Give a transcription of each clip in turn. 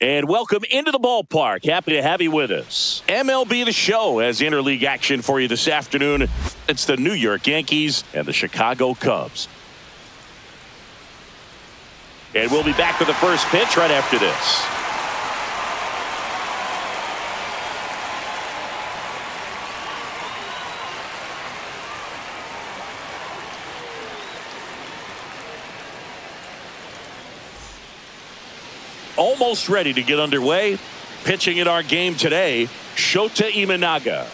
And welcome into the ballpark. Happy to have you with us. MLB The Show has interleague action for you this afternoon. It's the New York Yankees and the Chicago Cubs. And we'll be back with the first pitch right after this. Almost ready to get underway. Pitching in our game today, Shota Imanaga.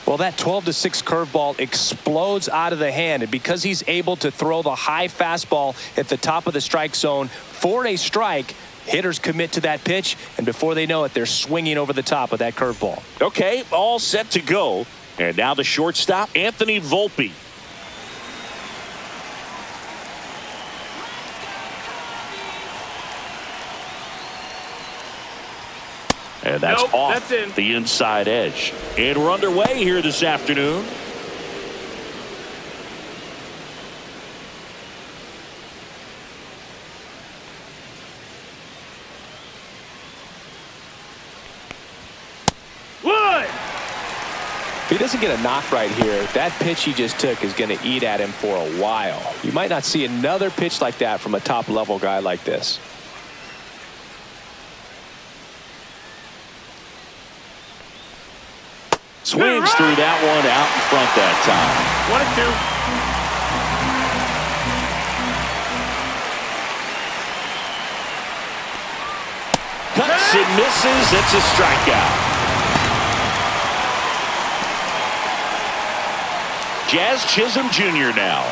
Well, that 12-6 curveball explodes out of the hand, and because he's able to throw the high fastball at the top of the strike zone for a strike, hitters commit to that pitch, and before they know it, they're swinging over the top of that curveball. Okay, all set to go. And now the shortstop, Anthony Volpe. And that's off the inside edge. And we're underway here this afternoon. If he doesn't get a knock right here, that pitch he just took is going to eat at him for a while. You might not see another pitch like that from a top-level guy like this. Swings through that one out in front that time. 1-2. Cuts and misses. It's a strikeout. Jazz Chisholm Jr. now.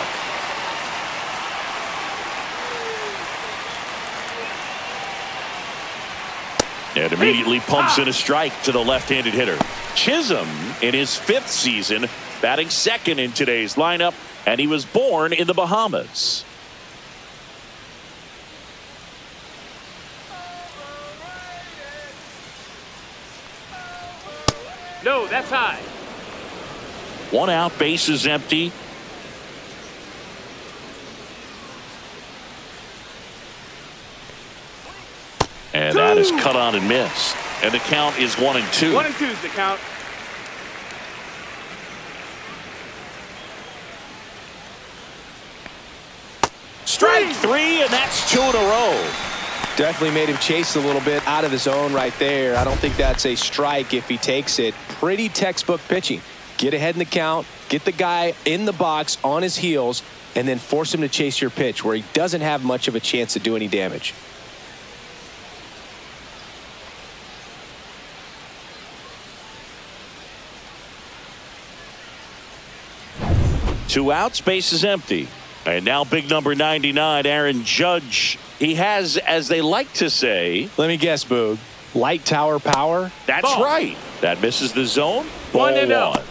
And immediately pumps in a strike to the left-handed hitter. Chisholm in his 5th season, batting second in today's lineup, and he was born in the Bahamas. No, that's high. 1 out, base is empty. And that is cut on and missed. And the count is 1-2. 1-2 is the count. Strike 3, and that's 2 in a row. Definitely made him chase a little bit out of the zone right there. I don't think that's a strike if he takes it. Pretty textbook pitching. Get ahead in the count, get the guy in the box on his heels, and then force him to chase your pitch where he doesn't have much of a chance to do any damage. Two outs, base is empty. And now big number 99, Aaron Judge. He has, as they like to say... Let me guess, Boog. Light tower power? That's right. That misses the zone. Ball 1.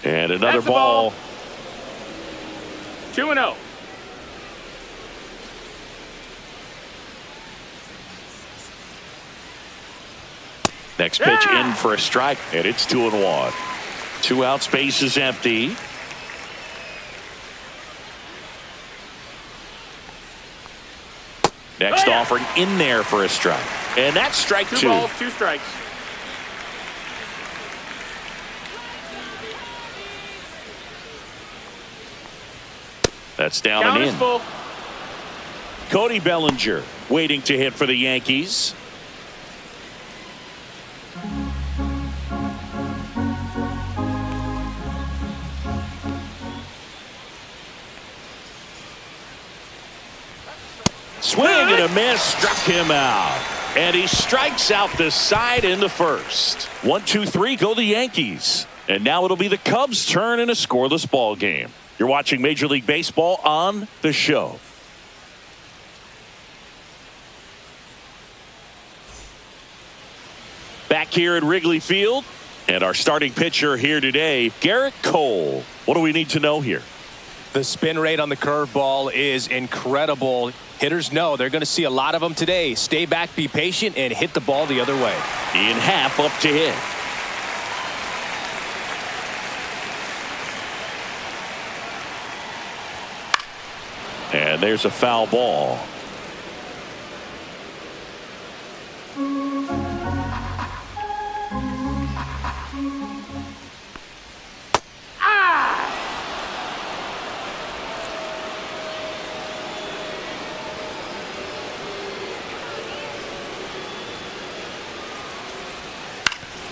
And another ball. 2-0. Next pitch in for a strike, and it's 2-1. 2 outs, base is empty. Next offering in there for a strike. And that's strike 2. 2 balls, 2 strikes. That's down Count and is in. full. Cody Bellinger waiting to hit for the Yankees. Swing and a miss, struck him out. And he strikes out the side in the first. 1-2-3, go the Yankees. And now it'll be the Cubs' turn in a scoreless ball game. You're watching Major League Baseball on The Show. Back here at Wrigley Field, and our starting pitcher here today, Garrett Cole. What do we need to know here? The spin rate on the curveball is incredible. Hitters know they're going to see a lot of them today. Stay back, be patient, and hit the ball the other way. In half up to hit. And there's a foul ball.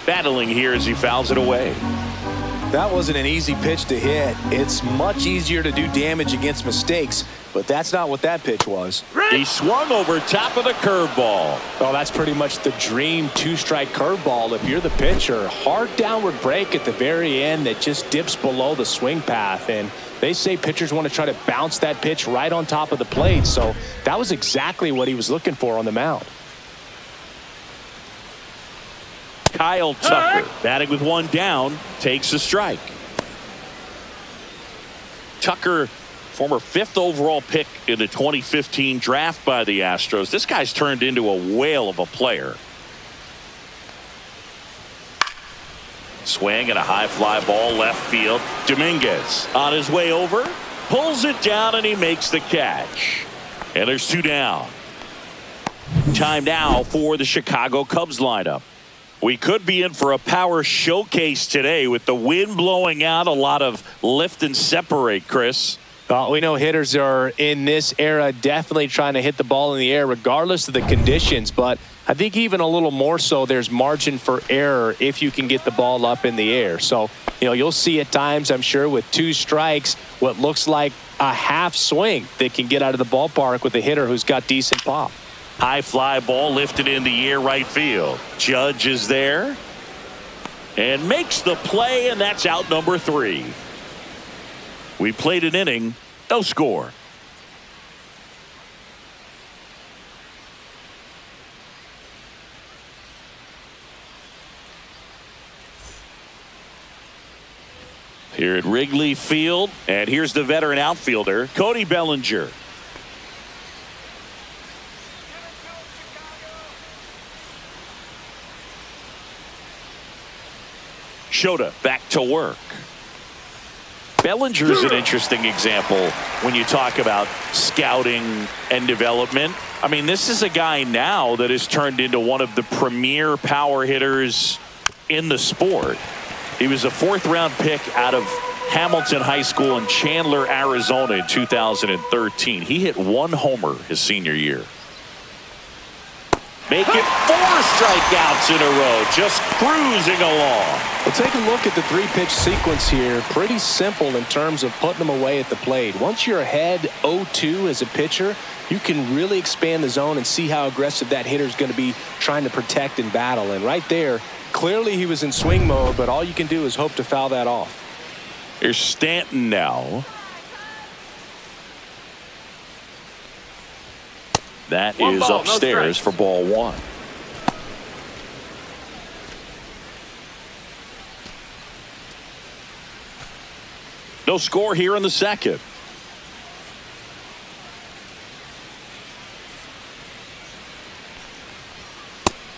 Battling here as he fouls it away. That wasn't an easy pitch to hit. It's much easier to do damage against mistakes, but that's not what that pitch was. He swung over top of the curveball. Oh, that's pretty much the dream two-strike curveball if you're the pitcher. Hard downward break at the very end that just dips below the swing path, and they say pitchers want to try to bounce that pitch right on top of the plate, so that was exactly what he was looking for on the mound. Kyle Tucker, batting with one down, takes a strike. Tucker, former 5th overall pick in the 2015 draft by the Astros. This guy's turned into a whale of a player. Swing and a high fly ball left field. Dominguez on his way over, pulls it down, and he makes the catch. And there's 2 down. Time now for the Chicago Cubs lineup. We could be in for a power showcase today with the wind blowing out, a lot of lift and separate, Chris. We know hitters are in this era definitely trying to hit the ball in the air regardless of the conditions, but I think even a little more so there's margin for error if you can get the ball up in the air. So, you'll see at times, I'm sure, with 2 strikes, what looks like a half swing that can get out of the ballpark with a hitter who's got decent pop. High fly ball lifted in the air right field. Judge is there and makes the play, and that's out number 3. We played an inning, no score. Here at Wrigley Field, and here's the veteran outfielder, Cody Bellinger. Shota back to work. Bellinger's an interesting example when you talk about scouting and development. I mean, this is a guy now that has turned into one of the premier power hitters in the sport. He was a 4th-round pick out of Hamilton High School in Chandler, Arizona in 2013. He hit 1 homer his senior year. Make it 4 strikeouts in a row, just cruising along. Well, take a look at the 3-pitch sequence here. Pretty simple in terms of putting them away at the plate. Once you're ahead 0-2 as a pitcher, you can really expand the zone and see how aggressive that hitter is going to be trying to protect and battle. And right there, clearly he was in swing mode, but all you can do is hope to foul that off. Here's Stanton now. That is ball, upstairs for ball 1. No score here in the second.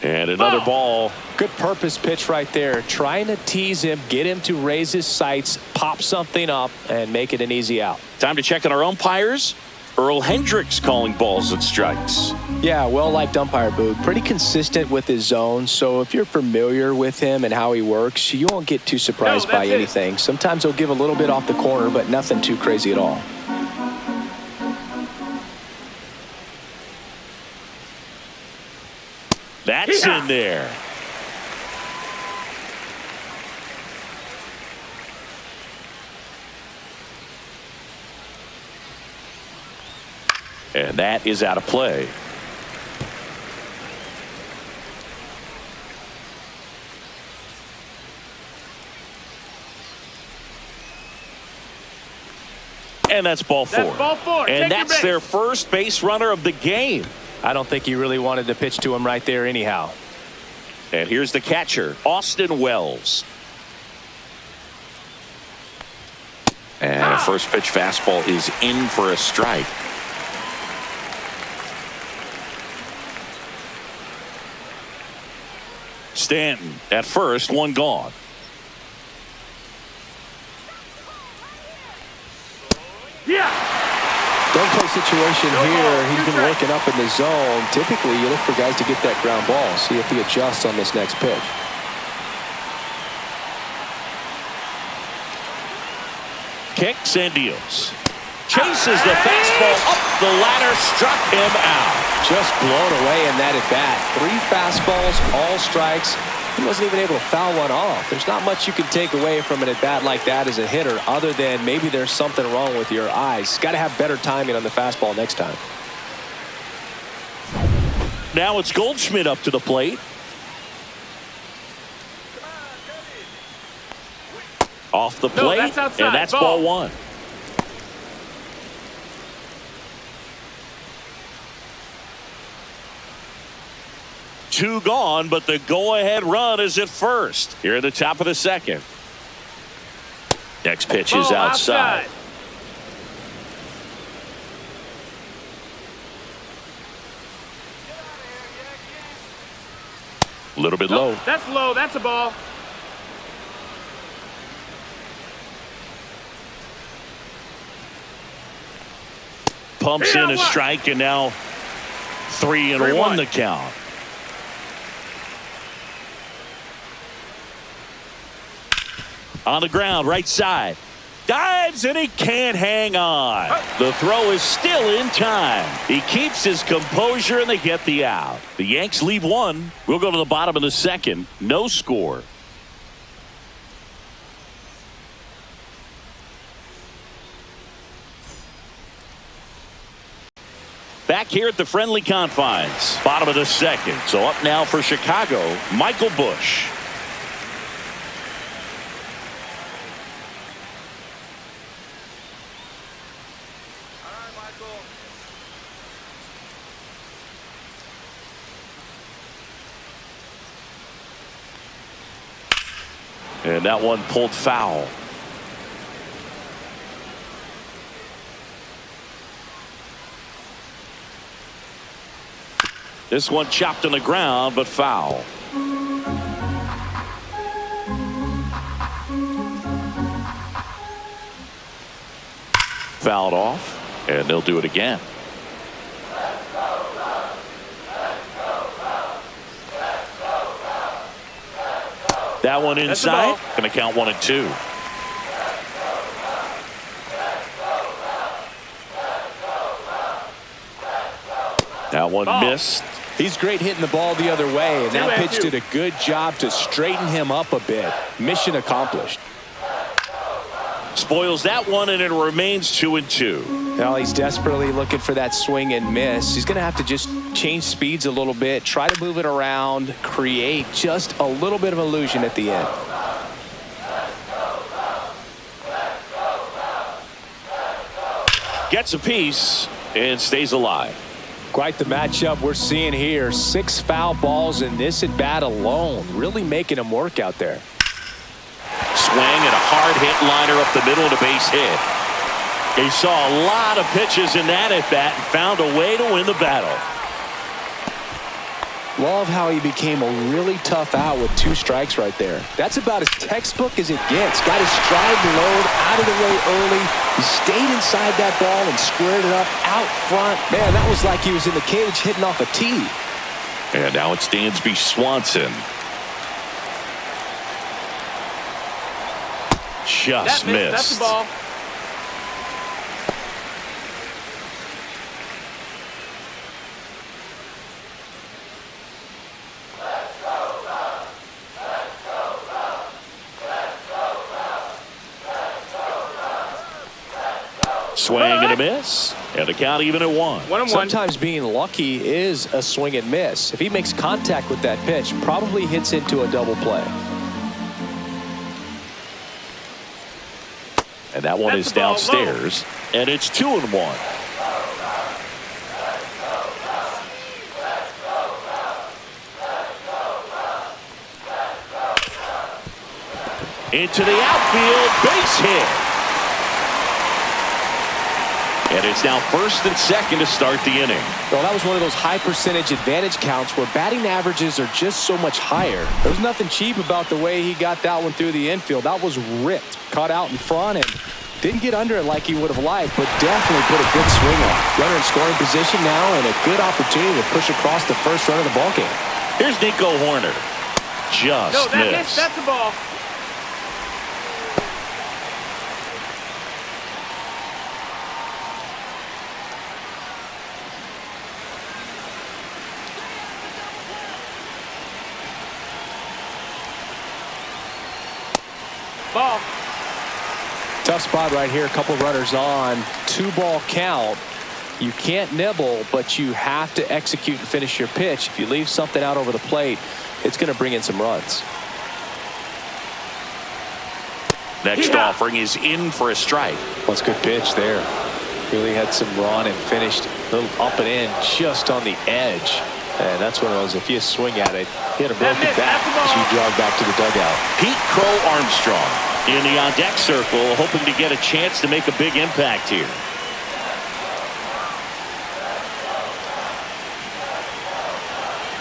And another ball. Good purpose pitch right there. Trying to tease him, get him to raise his sights, pop something up, and make it an easy out. Time to check on our umpires. Earl Hendricks calling balls and strikes. Yeah, well-liked umpire, Boog. Pretty consistent with his zone, so if you're familiar with him and how he works, you won't get too surprised by anything. Sometimes he'll give a little bit off the corner, but nothing too crazy at all. That's in there. And that is out of play. And that's ball 4. That's ball 4. And Take your that's base. their first base runner of the game. I don't think he really wanted to pitch to him right there anyhow. And here's the catcher, Austin Wells. And a first pitch fastball is in for a strike. Stanton at first, one gone. Yeah. Don't play situation here. He's been working up in the zone. Typically, you look for guys to get that ground ball. See if he adjusts on this next pitch. Kicks and deals. Chases the fastball up the ladder, struck him out. Just blown away in that at bat. 3 fastballs, all strikes. He wasn't even able to foul one off. There's not much you can take away from an at bat like that as a hitter, other than maybe there's something wrong with your eyes. Got to have better timing on the fastball next time. Now it's Goldschmidt up to the plate. Off the plate, that's outside. and that's ball 1. Two gone, but the go-ahead run is at first. Here at the top of the second. Next pitch is outside. A little bit low. That's low. That's a ball. Pumps in a strike, and now 3-1 the count. On the ground, right side. Dives, and he can't hang on. The throw is still in time. He keeps his composure, and they get the out. The Yanks leave 1. We'll go to the bottom of the second. No score. Back here at the friendly confines. Bottom of the second. So up now for Chicago, Michael Busch. And that one pulled foul. This one chopped on the ground, but foul. Fouled off, and they'll do it again. That one inside. Going to count 1 and 2. That one missed. He's great hitting the ball the other way, and that pitch did a good job to straighten him up a bit. Mission accomplished. Spoils that one, and it remains 2 and 2. Well, he's desperately looking for that swing and miss. He's going to have to just change speeds a little bit, try to move it around, create just a little bit of illusion at the end. Gets a piece and stays alive. Quite the matchup we're seeing here. 6 foul balls in this at bat alone, really making him work out there. Swing and a hard hit liner up the middle and a base hit. He saw a lot of pitches in that at bat and found a way to win the battle. Love how he became a really tough out with 2 strikes right there. That's about as textbook as it gets. Got his stride load out of the way early. He stayed inside that ball and squared it up out front. Man, that was like he was in the cage hitting off a tee. And now it's Dansby Swanson. Just missed. That's the ball. Swing and a miss, and the count even at 1. Sometimes being lucky is a swing and miss. If he makes contact with that pitch, probably hits into a double play. And that one is downstairs, and it's 2 and 1. Into the outfield, base hit. And it's now first and second to start the inning. Well, that was one of those high percentage advantage counts where batting averages are just so much higher. There's nothing cheap about the way he got that one through the infield. That was ripped, caught out in front, and didn't get under it like he would have liked, but definitely put a good swing on. Runner in scoring position now, and a good opportunity to push across the first run of the ballgame. Here's Nico Horner. Just missed. That's the ball. Ball. Tough spot right here. A couple runners on. 2-ball count. You can't nibble, but you have to execute and finish your pitch. If you leave something out over the plate, it's going to bring in some runs. Next offering is in for a strike. That's a good pitch there. Really had some run and finished a little up and in just on the edge. And that's one of those, if you swing at it, hit a broken back as you jog back to the dugout. Pete Crow Armstrong in the on-deck circle, hoping to get a chance to make a big impact here.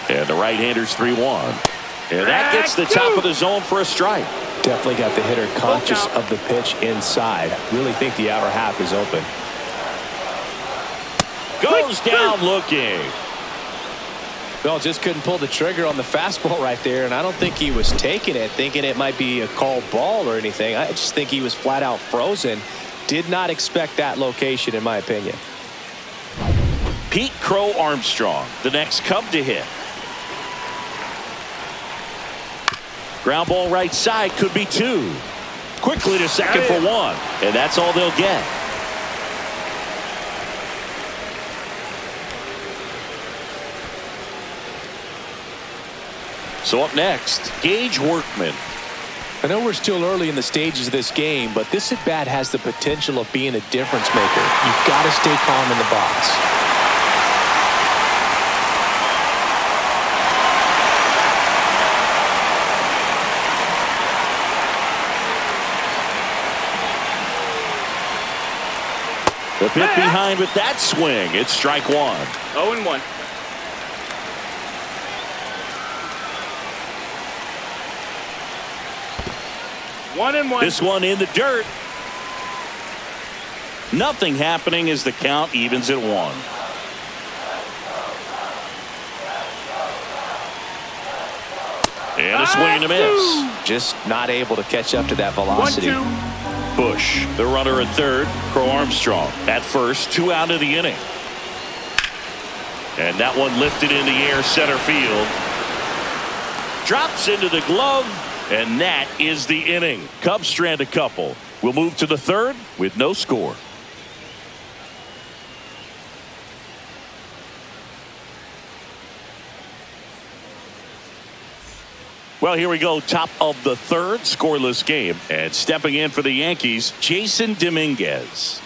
And the right-hander's 3-1. And that gets the top of the zone for a strike. Definitely got the hitter conscious of the pitch inside. Really think the outer half is open. Goes down looking. Well, just couldn't pull the trigger on the fastball right there, and I don't think he was taking it, thinking it might be a called ball or anything. I just think he was flat out frozen. Did not expect that location, in my opinion. Pete Crow Armstrong, the next Cub to hit. Ground ball right side, could be 2. Quickly to second for 1, and that's all they'll get. So up next, Gage Workman. I know we're still early in the stages of this game, but this at-bat has the potential of being a difference maker. You've got to stay calm in the box. The pit behind with that swing. It's strike 1. 0-1. One and one. This one in the dirt. Nothing happening as the count evens at 1. And a swing and a miss. Just not able to catch up to that velocity. 1-2. Bush, the runner at third. Crow Armstrong at first. 2 out of the inning. And that one lifted in the air center field. Drops into the glove. And that is the inning. Cubs strand a couple. We'll move to the third with no score. Well, here we go. Top of the third, scoreless game. And stepping in for the Yankees, Jason Dominguez.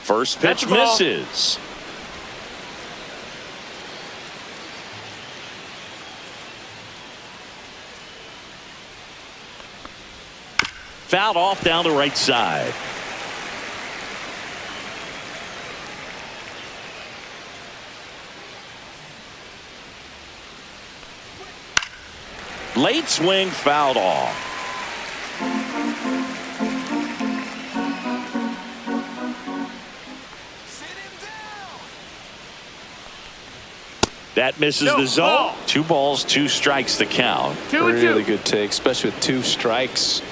First pitch misses. Fouled off down the right side. Late swing, fouled off. That misses the zone. 2 balls, 2 strikes to count. 2-2. Really good take, especially with 2 strikes.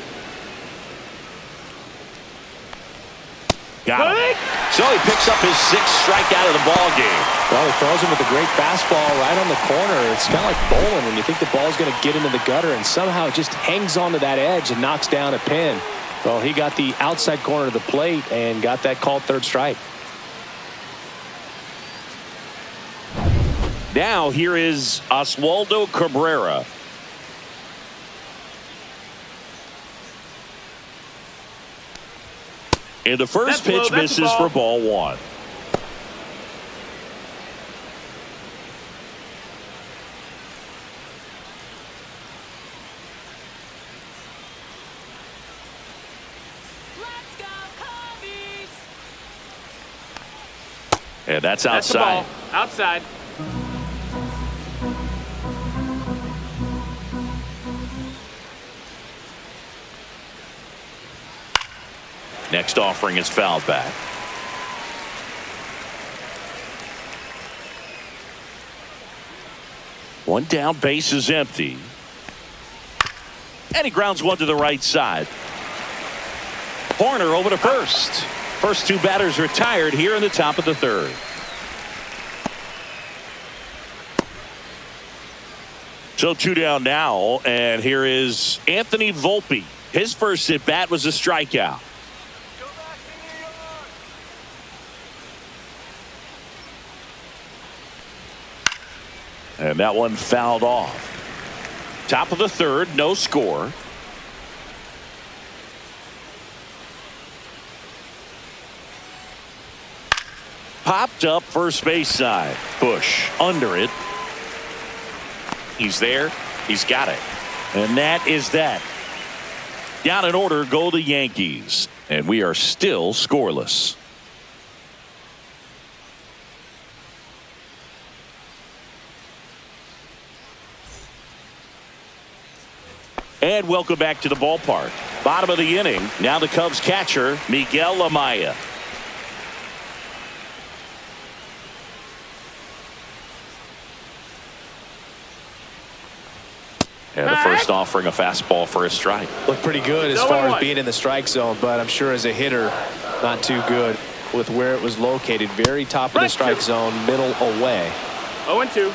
Got him. So he picks up his 6th strikeout of the ball game. Well, he throws him with a great fastball right on the corner. It's kind of like bowling when you think the ball's going to get into the gutter, and somehow it just hangs onto that edge and knocks down a pin. Well, he got the outside corner of the plate and got that called 3rd strike. Now here is Oswaldo Cabrera. And the first pitch misses for ball 1. And that's That's the outside. ball. Outside. Next offering is fouled back. One down, base is empty. And he grounds one to the right side. Horner over to first. First two batters retired here in the top of the third. So two down now, and here is Anthony Volpe. His first at bat was a strikeout. And that one fouled off. Top of the third, no score. Popped up first base side. Bush under it. He's there. He's got it. And that is that. Down in order go the Yankees. And we are still scoreless. And welcome back to the ballpark. Bottom of the inning. Now the Cubs catcher, Miguel Amaya. And the first offering a fastball for a strike. Looked pretty good as far as being in the strike zone, but I'm sure as a hitter, not too good with where it was located. Very top of the strike zone, middle away. 0-2.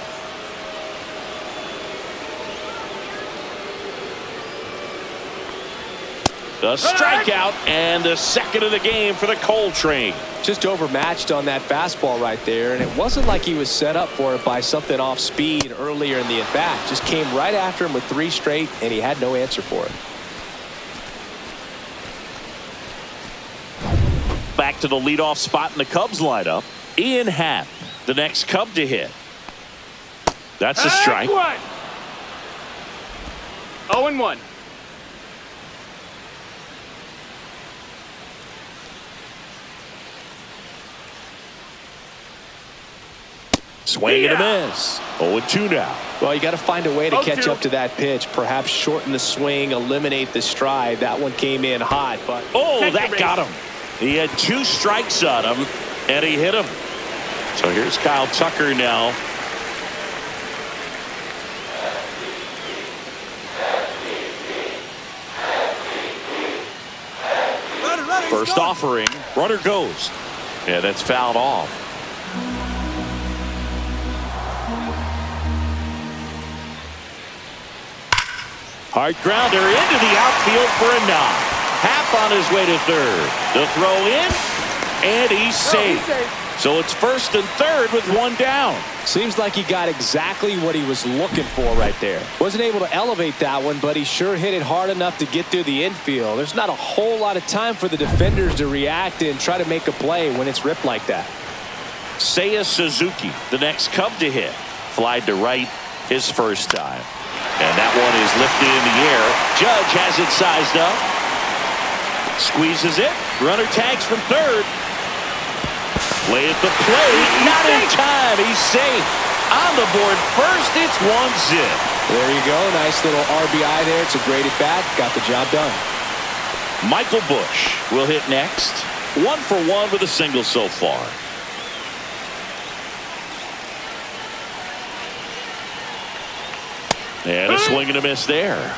The strikeout and the second of the game for the Coltrane. Just overmatched on that fastball right there, and it wasn't like he was set up for it by something off speed earlier in the at-bat. Just came right after him with 3 straight, and he had no answer for it. Back to the leadoff spot in the Cubs lineup. Ian Happ, the next Cub to hit. That's a strike. 0-1. Swing and a miss. 0-2 now. Well, you got to find a way to catch 0-2. up to that pitch. Perhaps shorten the swing, eliminate the stride. That one came in hot, but That got him. He had 2 strikes on him, and he hit him. So here's Kyle Tucker now. First offering, runner goes. Yeah, that's fouled off. Hard grounder into the outfield for a knock. Happ on his way to third. The throw in, and he's safe. So it's first and third with one down. seems like he got exactly what he was looking for right there. Wasn't able to elevate that one, but he sure hit it hard enough to get through the infield. There's not a whole lot of time for the defenders to react and try to make a play when it's ripped like that. Seiya Suzuki, the next Cub to hit. Flied to right his first time. And that one is lifted in the air. Judge has it sized up. Squeezes it. Runner tags from third. Play at the plate. Not in time. He's safe. On the board first. It's 1-0. There you go. Nice little RBI there. It's a great at bat. Got the job done. Michael Bush will hit next. 1 for 1 with a single so far. And a swing and a miss there.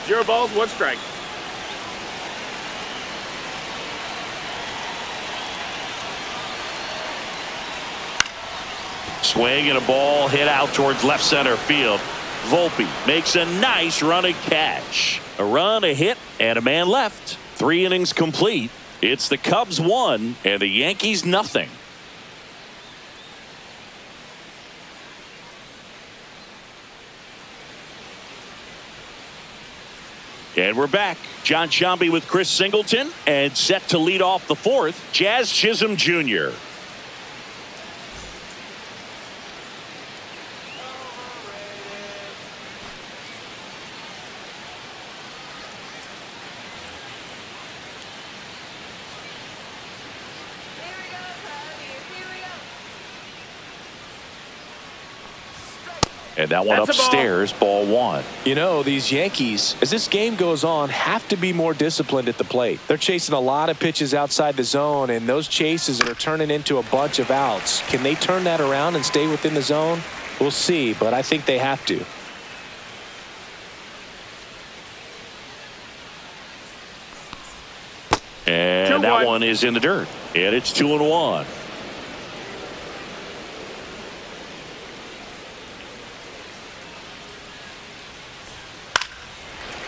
0 balls, 1 strike. Swing and a ball hit out towards left center field. Volpe makes a nice run and catch. A run, a hit, and a man left. 3 innings complete. It's the Cubs 1 and the Yankees nothing. And we're back. John Sciambi with Chris Singleton, and set to lead off the 4th, Jazz Chisholm Jr. And that one That's a ball. upstairs, ball one. You know, these Yankees, as this game goes on, have to be more disciplined at the plate. They're chasing a lot of pitches outside the zone, and those chases are turning into a bunch of outs. Can they turn that around and stay within the zone? We'll see, but I think they have to. And that one is in the dirt. And it's 2-1.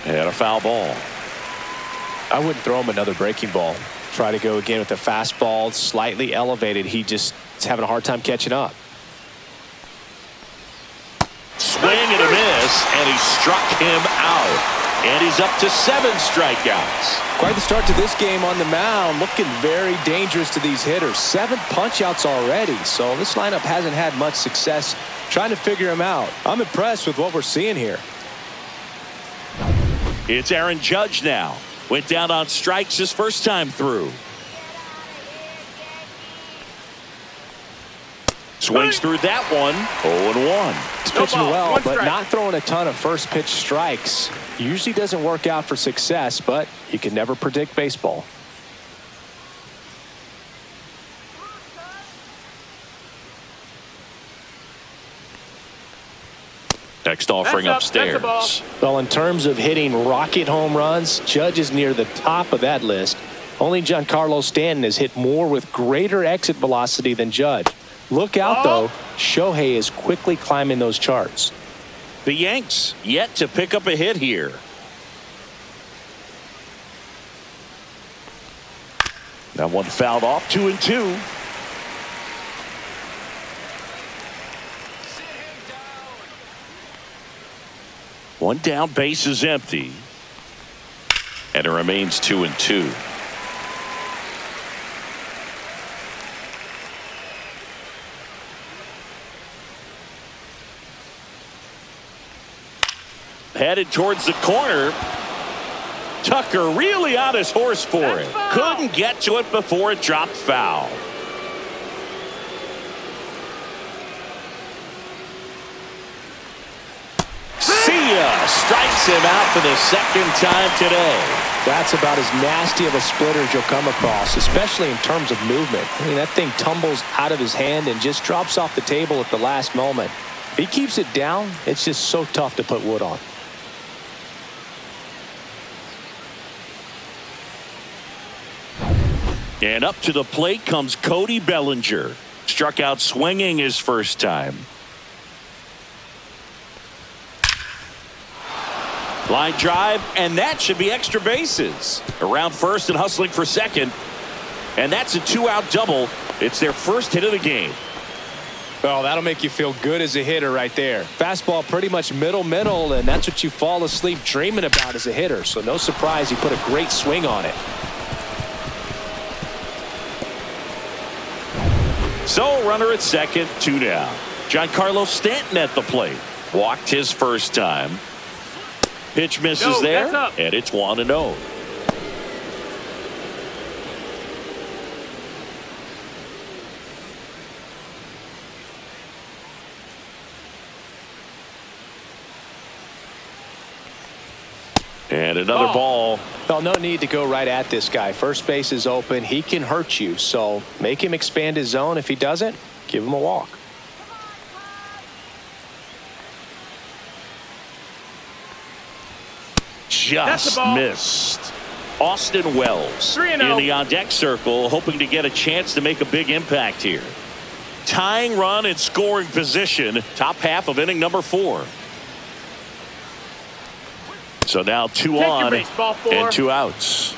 And a foul ball. I wouldn't throw him another breaking ball. Try to go again with the fastball, slightly elevated. He just is having a hard time catching up. Swing and a miss, and he struck him out. And he's up to 7 strikeouts. Quite the start to this game on the mound. Looking very dangerous to these hitters. 7 punch-outs already. So this lineup hasn't had much success trying to figure him out. I'm impressed with what we're seeing here. It's Aaron Judge now. Went down on strikes his first time through. Swings through that one. 0-1. He's pitching well, but not throwing a ton of first pitch strikes. Usually doesn't work out for success, but you can never predict baseball. Next offering upstairs. Well, in terms of hitting rocket home runs, Judge is near the top of that list. Only Giancarlo Stanton has hit more with greater exit velocity than Judge. Look out, though. Shohei is quickly climbing those charts. The Yanks yet to pick up a hit here. That one fouled off. 2-2. One down, base is empty. And it remains 2-2. Headed towards the corner. Tucker really on his horse for it. Couldn't get to it before it dropped foul. Strikes him out for the second time today. That's about as nasty of a splitter as you'll come across, especially in terms of movement. I mean, that thing tumbles out of his hand and just drops off the table at the last moment. If he keeps it down, it's just so tough to put wood on. And up to the plate comes Cody Bellinger. Struck out swinging his first time. Line drive, and that should be extra bases. Around first and hustling for second. And that's a 2-out double. It's their first hit of the game. Well, that'll make you feel good as a hitter right there. Fastball pretty much middle, and that's what you fall asleep dreaming about as a hitter. So no surprise he put a great swing on it. So runner at second, 2 down. Giancarlo Stanton at the plate. Walked his first time. Pitch misses there, and it's 1-0. And another ball. Well, no need to go right at this guy. First base is open. He can hurt you, so make him expand his zone. If he doesn't, give him a walk. Just missed. Austin Wells in the on-deck circle, hoping to get a chance to make a big impact here. Tying run in scoring position, top half of inning number 4. So now 2 on and 2 outs.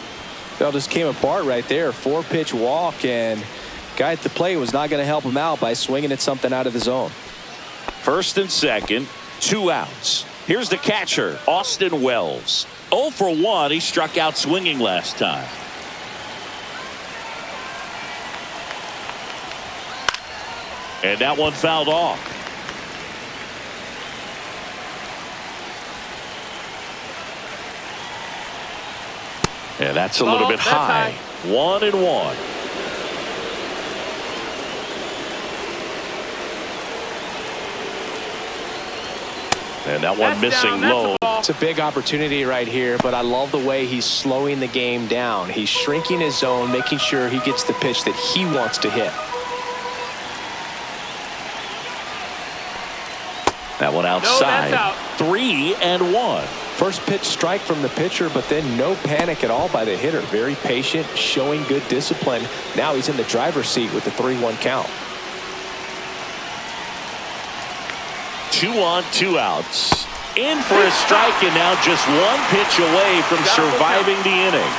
That just came apart right there. 4-pitch walk, and guy at the plate was not going to help him out by swinging at something out of the zone. First and second, 2 outs. Here's the catcher, Austin Wells. 0 for 1. He struck out swinging last time. And that one fouled off. And that's a little bit high. 1-1. And that one missing low. It's a big opportunity right here, but I love the way he's slowing the game down. He's shrinking his zone, making sure he gets the pitch that he wants to hit. That one outside. No, 3-1. First pitch strike from the pitcher, but then no panic at all by the hitter. Very patient, showing good discipline. Now he's in the driver's seat with the 3-1 count. 2 on, 2 outs. In for a strike, and now just one pitch away from surviving the inning.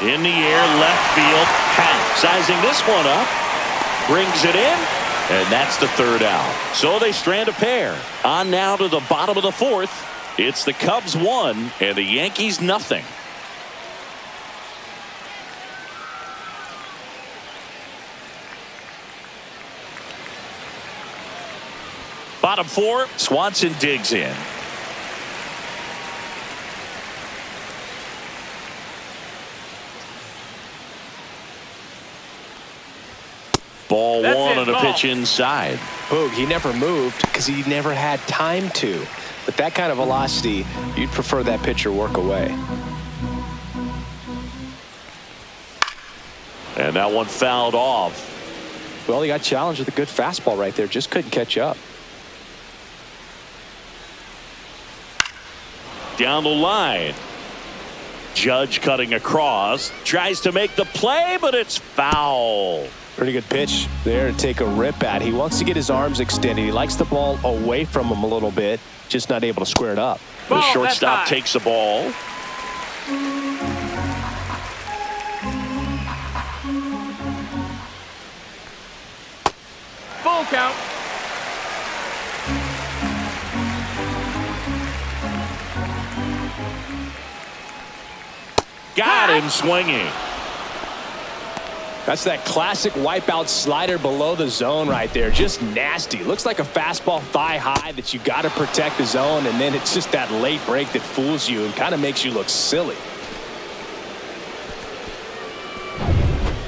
In the air, left field. Hank sizing this one up. Brings it in, and that's the 3rd out. So they strand a pair. On now to the bottom of the 4th. It's the Cubs 1 and the Yankees nothing. Bottom 4, Swanson digs in. Ball 1 on a pitch inside. Boog, he never moved because he never had time to. But that kind of velocity, you'd prefer that pitcher work away. And that one fouled off. Well, he got challenged with a good fastball right there. Just couldn't catch up. Down the line. Judge cutting across. Tries to make the play, but it's foul. Pretty good pitch there to take a rip at. He wants to get his arms extended. He likes the ball away from him a little bit. Just not able to square it up. The shortstop takes the ball. Full count. Got him swinging. That's that classic wipeout slider below the zone right there. Just nasty. Looks like a fastball thigh high that you got to protect the zone, and then it's just that late break that fools you and kind of makes you look silly.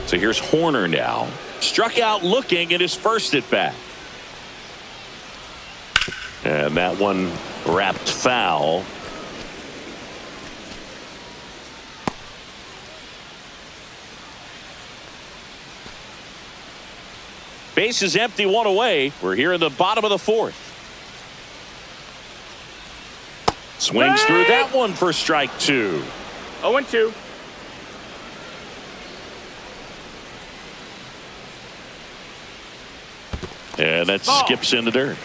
So here's Horner now. Struck out looking at his first at bat. And that one wrapped foul. Base is empty, 1 away. We're here in the bottom of the 4th. Swings through that one for strike 2. 0-2. And that skips in the dirt.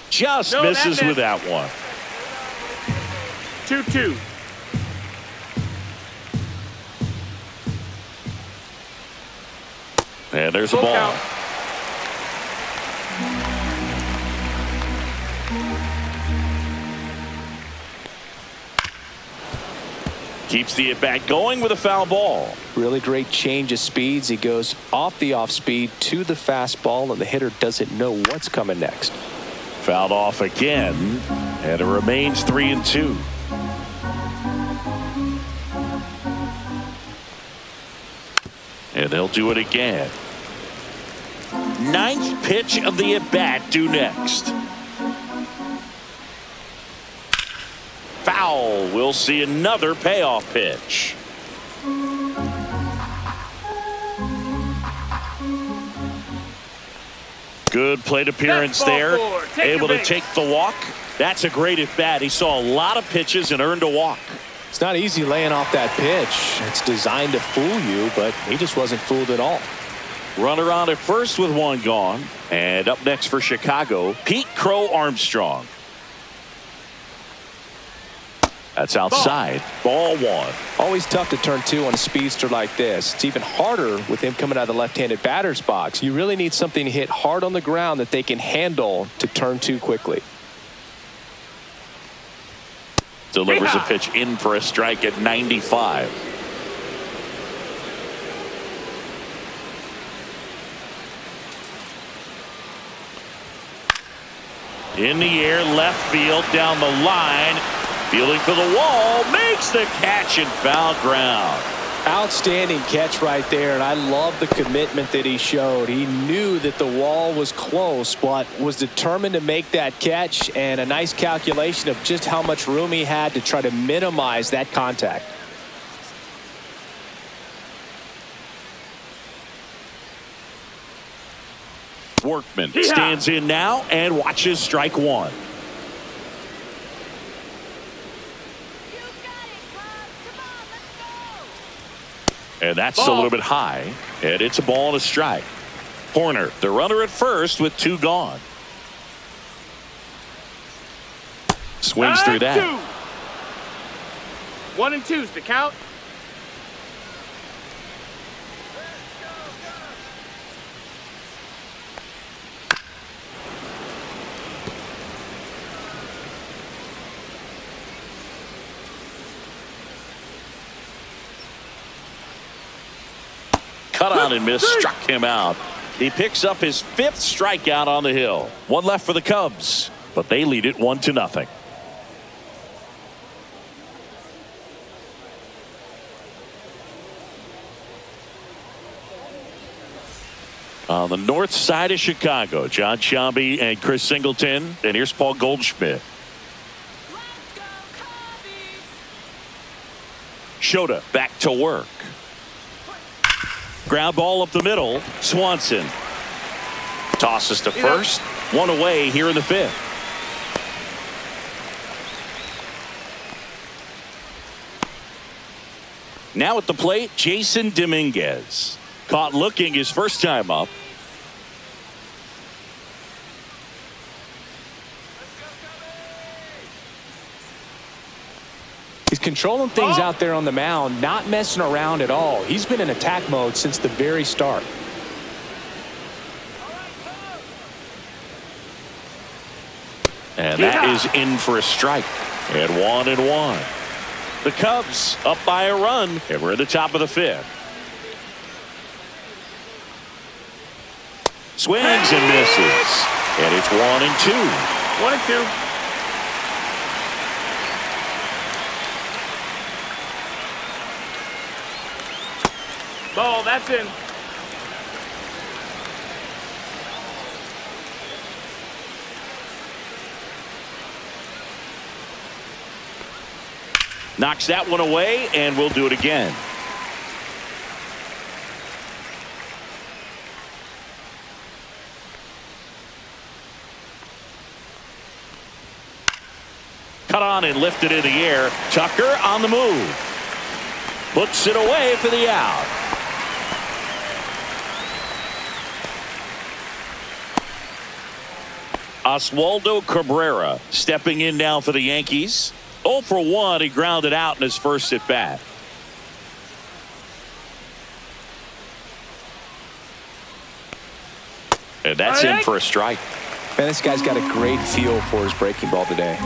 Just misses with that one. 2-2. And there's a ball. Count. Keeps the at-bat going with a foul ball. Really great change of speeds. He goes off the off speed to the fastball, and the hitter doesn't know what's coming next. Fouled off again, and it remains 3-2. And they'll do it again. 9th pitch of the at-bat due next. Foul. We'll see another payoff pitch. Good plate appearance there. Able to take the walk. That's a great at-bat. He saw a lot of pitches and earned a walk. It's not easy laying off that pitch. It's designed to fool you, but he just wasn't fooled at all. Runner on at first with 1 gone. And up next for Chicago, Pete Crow Armstrong. That's outside. Ball 1. Always tough to turn 2 on a speedster like this. It's even harder with him coming out of the left-handed batter's box. You really need something to hit hard on the ground that they can handle to turn 2 quickly. Delivers a pitch in for a strike at 95. In the air, left field, down the line. Fielding for the wall, makes the catch in foul ground. Outstanding catch right there, and I love the commitment that he showed. He knew that the wall was close, but was determined to make that catch, and a nice calculation of just how much room he had to try to minimize that contact. Workman stands in now and watches strike one. And that's a little bit high, and it's a ball and a strike. Horner, the runner at first with two gone. Swings through that. 1 and 2's the count. Cut on and missed, struck him out. He picks up his 5th strikeout on the hill. One left for the Cubs, but they lead it 1-0. On the north side of Chicago, John Sciambi and Chris Singleton, and here's Paul Goldschmidt. Shota back to work. Ground ball up the middle. Swanson tosses to first. One away here in the 5th. Now at the plate, Jason Dominguez. Caught looking his first time up. He's controlling things out there on the mound, not messing around at all. He's been in attack mode since the very start. And that is in for a strike. And 1-1. The Cubs up by a run, and we're at the top of the 5th. Swings and misses. And it's 1-2. 1 and 2. Ball, that's in. Knocks that one away, and we'll do it again. Cut on and lifted in the air. Tucker on the move. Puts it away for the out. Oswaldo Cabrera stepping in now for the Yankees. 0 for 1. He grounded out in his first at bat. And that's in for a strike. Man, this guy's got a great feel for his breaking ball today.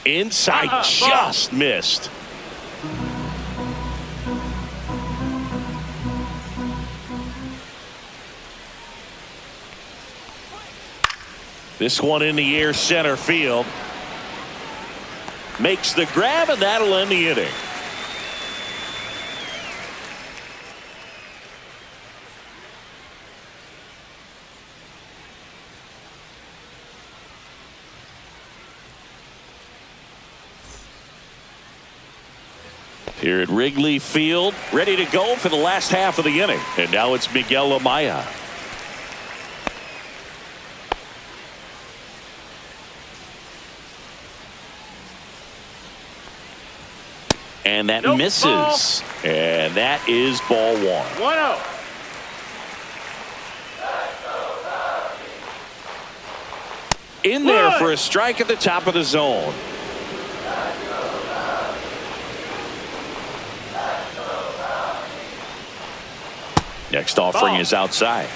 Inside, just missed. This one in the air, center field. Makes the grab, and that'll end the inning. Here at Wrigley Field, ready to go for the last half of the inning. And now it's Miguel Amaya. And that misses. Ball. And that is ball 1. 1-0. In there for a strike at the top of the zone. Next offering is outside.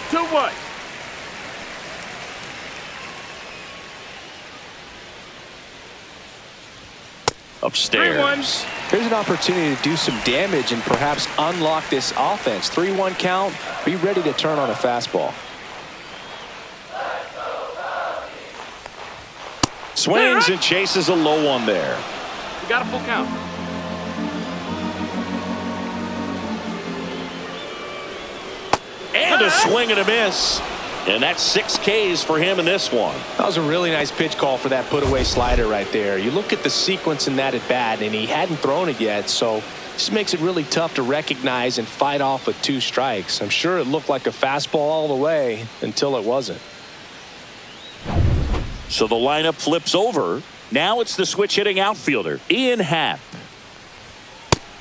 2-1. Upstairs. Here's an opportunity to do some damage and perhaps unlock this offense. 3-1 count. Be ready to turn on a fastball. Swings and chases a low one there. We got a full count. And a swing and a miss. And that's 6 Ks for him in this one. That was a really nice pitch call for that put-away slider right there. You look at the sequence in that at-bat, and he hadn't thrown it yet, so this makes it really tough to recognize and fight off with 2 strikes. I'm sure it looked like a fastball all the way until it wasn't. So the lineup flips over. Now it's the switch-hitting outfielder, Ian Happ.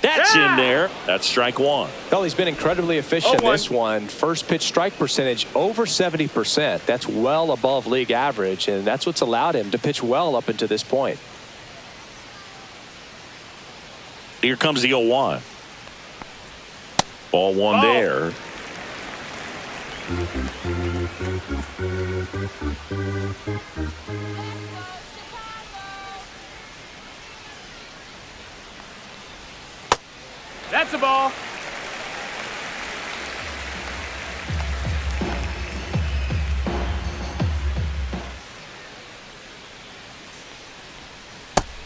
That's in there. That's strike 1. Well, he's been incredibly efficient in this one. First pitch strike percentage over 70%. That's well above league average, and that's what's allowed him to pitch well up until this point. Here comes the 0-1. Ball 1 there. That's a ball.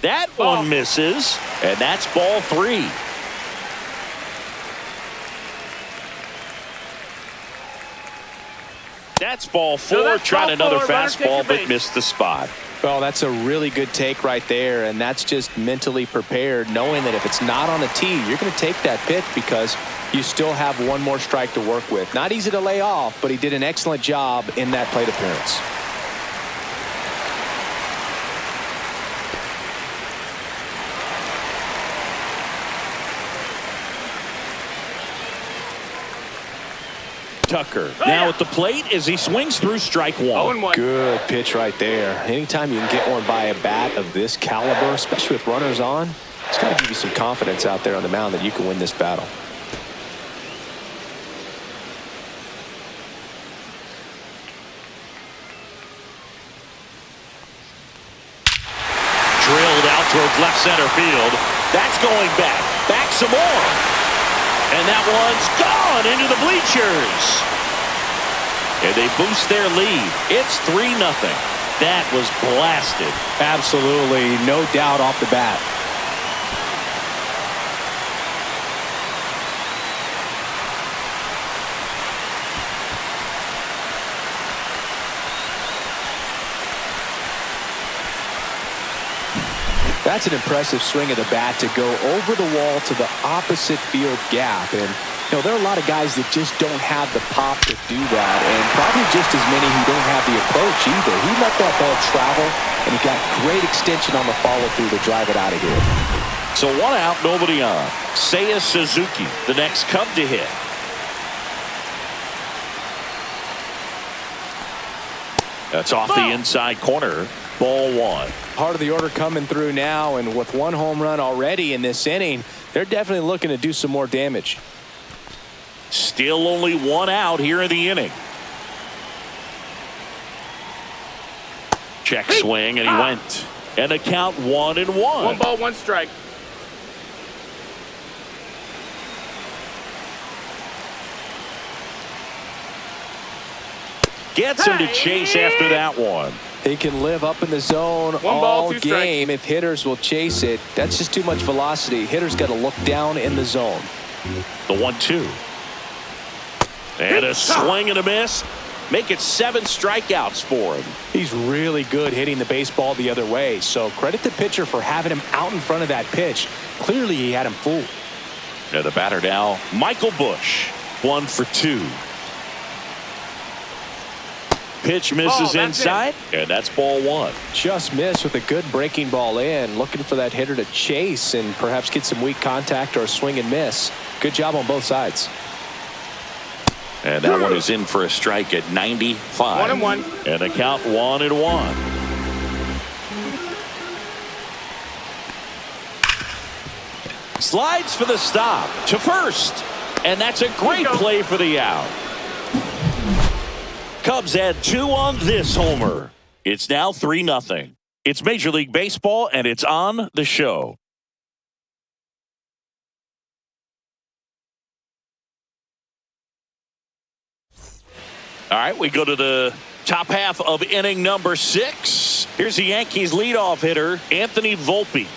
That one misses, and that's ball 3. That's ball 4. that's Tried ball another 4. Runner, take your fastball, but base. missed the spot. Well, that's a really good take right there, and that's just mentally prepared, knowing that if it's not on the tee, you're going to take that pitch because you still have one more strike to work with. Not easy to lay off, but he did an excellent job in that plate appearance. Tucker now at the plate as he swings through strike 1. 0-1. Good pitch right there. Anytime you can get one by a bat of this caliber, especially with runners on, it's got to give you some confidence out there on the mound that you can win this battle. Drilled out towards left center field. That's going back. Back some more. And that one's gone into the bleachers. And they boost their lead. It's 3-0. That was blasted. Absolutely, no doubt off the bat. That's an impressive swing of the bat to go over the wall to the opposite field gap. And, you know, there are a lot of guys that just don't have the pop to do that. And probably just as many who don't have the approach either. He let that ball travel, and he got great extension on the follow-through to drive it out of here. So 1 out, nobody on. Seiya Suzuki, the next Cub to hit. That's off the inside corner. Ball 1. Part of the order coming through now, and with 1 home run already in this inning, they're definitely looking to do some more damage. Still only 1 out here in the inning. Check swing, and he went. And a count 1-1. 1 ball, 1 strike. Gets him to chase after that one. He can live up in the zone ball, all 2 game if hitters will chase it. That's just too much velocity. Hitters got to look down in the zone. The 1-2. And a swing and a miss. Make it 7 strikeouts for him. He's really good hitting the baseball the other way. So credit the pitcher for having him out in front of that pitch. Clearly he had him fooled. And the batter now, Michael Busch. 1 for 2. Pitch misses inside, and that's ball 1. Just missed with a good breaking ball in. Looking for that hitter to chase and perhaps get some weak contact or a swing and miss. Good job on both sides. And that one is in for a strike at 95. 1-1. And a count 1-1. Slides for the stop to first. And that's a great play for the out. Cubs had 2 on this homer. It's now 3-0. It's Major League Baseball, and it's on the show. All right, we go to the Top half of inning number 6. Here's the Yankees leadoff hitter, Anthony Volpe.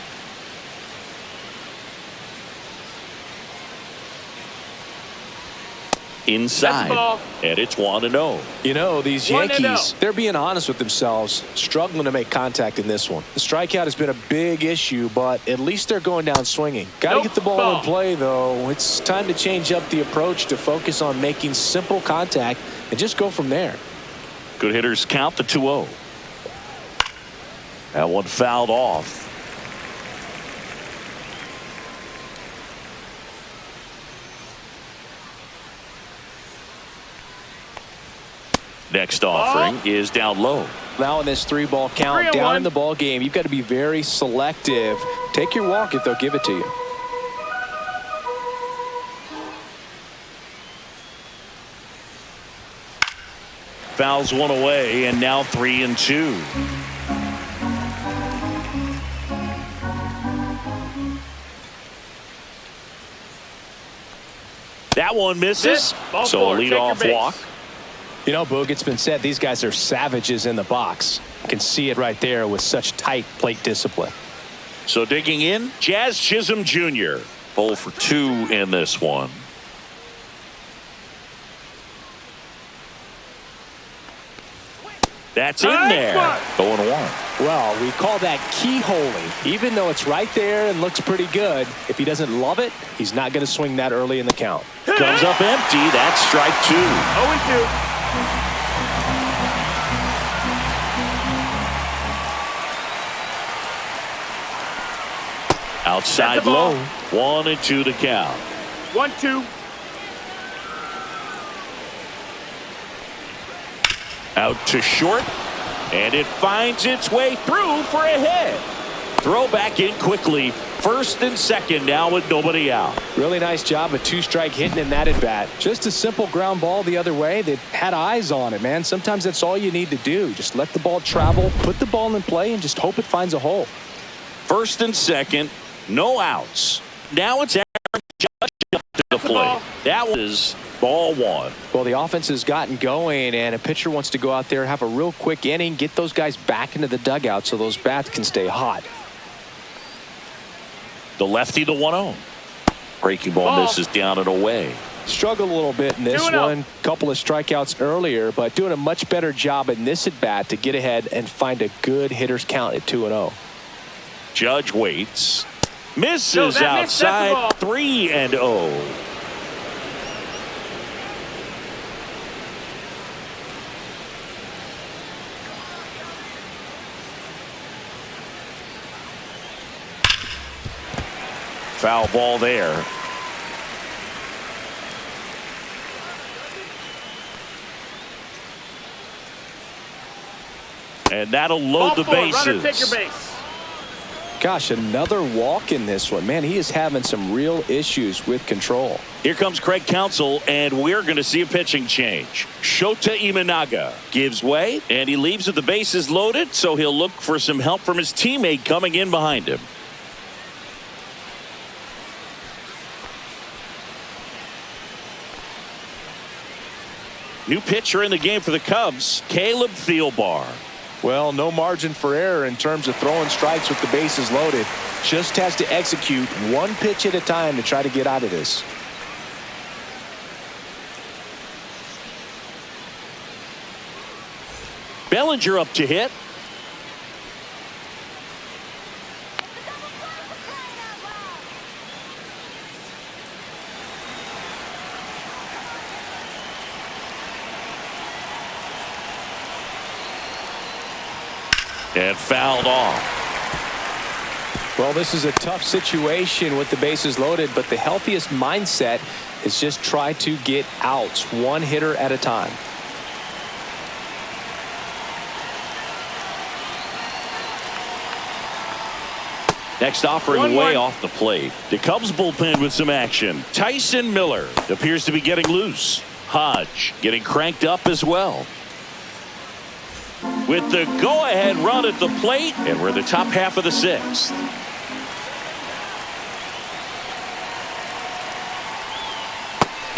Inside, and it's 1-0. You know, these Yankees, they're being honest with themselves, struggling to make contact in this one. The strikeout has been a big issue, but at least they're going down swinging. Got to get the ball in play, though. It's time to change up the approach to focus on making simple contact and just go from there. Good hitters count the 2-0. That one fouled off. Next offering is down low. Now in this 3-ball count, down in the ball game, you've got to be very selective. Take your walk if they'll give it to you. Fouls one away, and now 3-2. That one misses. So a leadoff walk. You know, Boog, it's been said these guys are savages in the box. You can see it right there with such tight plate discipline. So digging in, Jazz Chisholm Jr. 0 for 2 in this one. That's in there. 0-1. Well, we call that keyholing. Even though it's right there and looks pretty good, if he doesn't love it, he's not going to swing that early in the count. Comes up empty. That's strike 2. 0-2. Outside low. 1-2 to count. 1-2. Out to short, and it finds its way through for a hit. Throw back in quickly. First and second now with nobody out. Really nice job of 2-strike hitting in that at bat. Just a simple ground ball the other way. They had eyes on it, man. Sometimes that's all you need to do. Just let the ball travel, put the ball in play, and just hope it finds a hole. First and second, no outs. Now it's Aaron Judge up to the plate. That was ball 1. Well, the offense has gotten going, and a pitcher wants to go out there, have a real quick inning, get those guys back into the dugout so those bats can stay hot. The lefty, the 1-0. Breaking ball misses down and away. Struggled a little bit in this one. Couple of strikeouts earlier, but doing a much better job in this at bat to get ahead and find a good hitter's count at 2-0. Judge waits. Misses outside. 3-0. Foul ball there. And that'll load the bases. Runner, take your base. Gosh, another walk in this one. Man, he is having some real issues with control. Here comes Craig Counsell, and we're going to see a pitching change. Shota Imanaga gives way, and he leaves with the bases loaded, so he'll look for some help from his teammate coming in behind him. New pitcher in the game for the Cubs, Caleb Thielbar. Well, no margin for error in terms of throwing strikes with the bases loaded. Just has to execute one pitch at a time to try to get out of this. Bellinger up to hit. And fouled off. Well, this is a tough situation with the bases loaded, but the healthiest mindset is just try to get outs one hitter at a time. Next offering way off the plate. The Cubs bullpen with some action. Tyson Miller appears to be getting loose. Hodge getting cranked up as well. With the go-ahead run at the plate, and we're the top half of the 6th.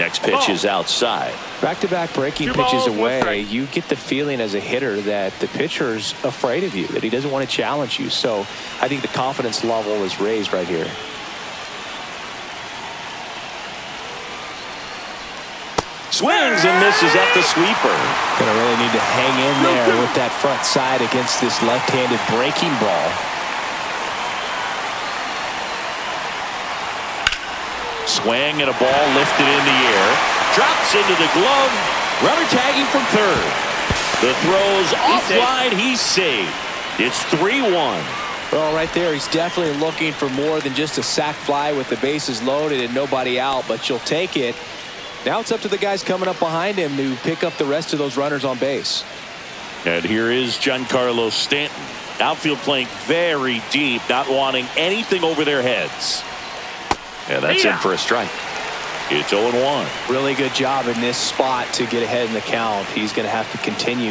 Next pitch is outside. Back-to-back breaking Two pitches balls, one away, strike. you get the feeling as a hitter that the pitcher's afraid of you, that he doesn't want to challenge you. So I think the confidence level is raised right here. Swings and misses at the sweeper. Gonna really need to hang in there with that front side against this left-handed breaking ball. Swing and a ball lifted in the air. Drops into the glove. Runner tagging from third. The throw's offline. He's saved. It's 3-1. Well, right there, he's definitely looking for more than just a sac fly with the bases loaded and nobody out, but you'll take it. Now it's up to the guys coming up behind him to pick up the rest of those runners on base. And here is Giancarlo Stanton. Outfield playing very deep, not wanting anything over their heads. And that's in for a strike. It's 0-1. Really good job in this spot to get ahead in the count. He's going to have to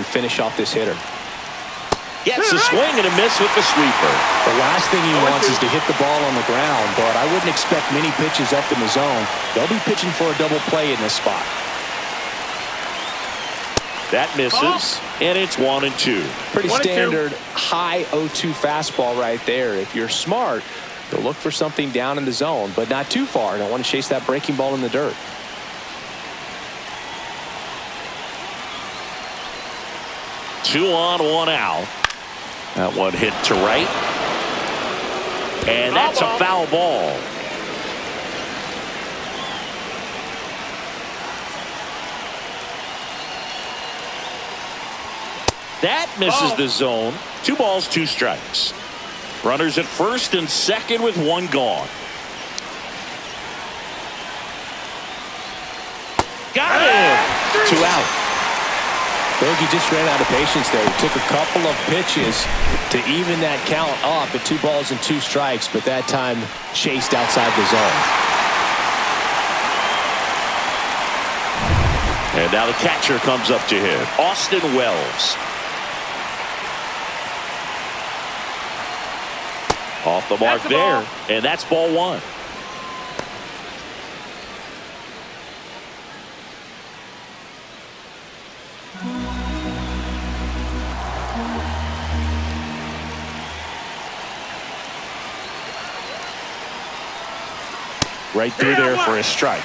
finish off this hitter. Gets a swing and a miss with the sweeper. The last thing he wants is to hit the ball on the ground, but I wouldn't expect many pitches up in the zone. They'll be pitching for a double play in this spot. That misses, and it's 1-2. Pretty standard high 0-2 fastball right there. If you're smart, you'll look for something down in the zone, but not too far. Don't want to chase that breaking ball in the dirt. Two on, one out. That one hit to right. And that's a foul ball. That misses the zone. 2 balls, 2 strikes. Runners at first and second with 1 gone. Got him. 2 out. Bogey just ran out of patience there. He took a couple of pitches to even that count up at 2 balls and 2 strikes, but that time chased outside the zone. And now the catcher comes up to him, Austin Wells. Off the mark there, and that's ball 1. Right through there for a strike.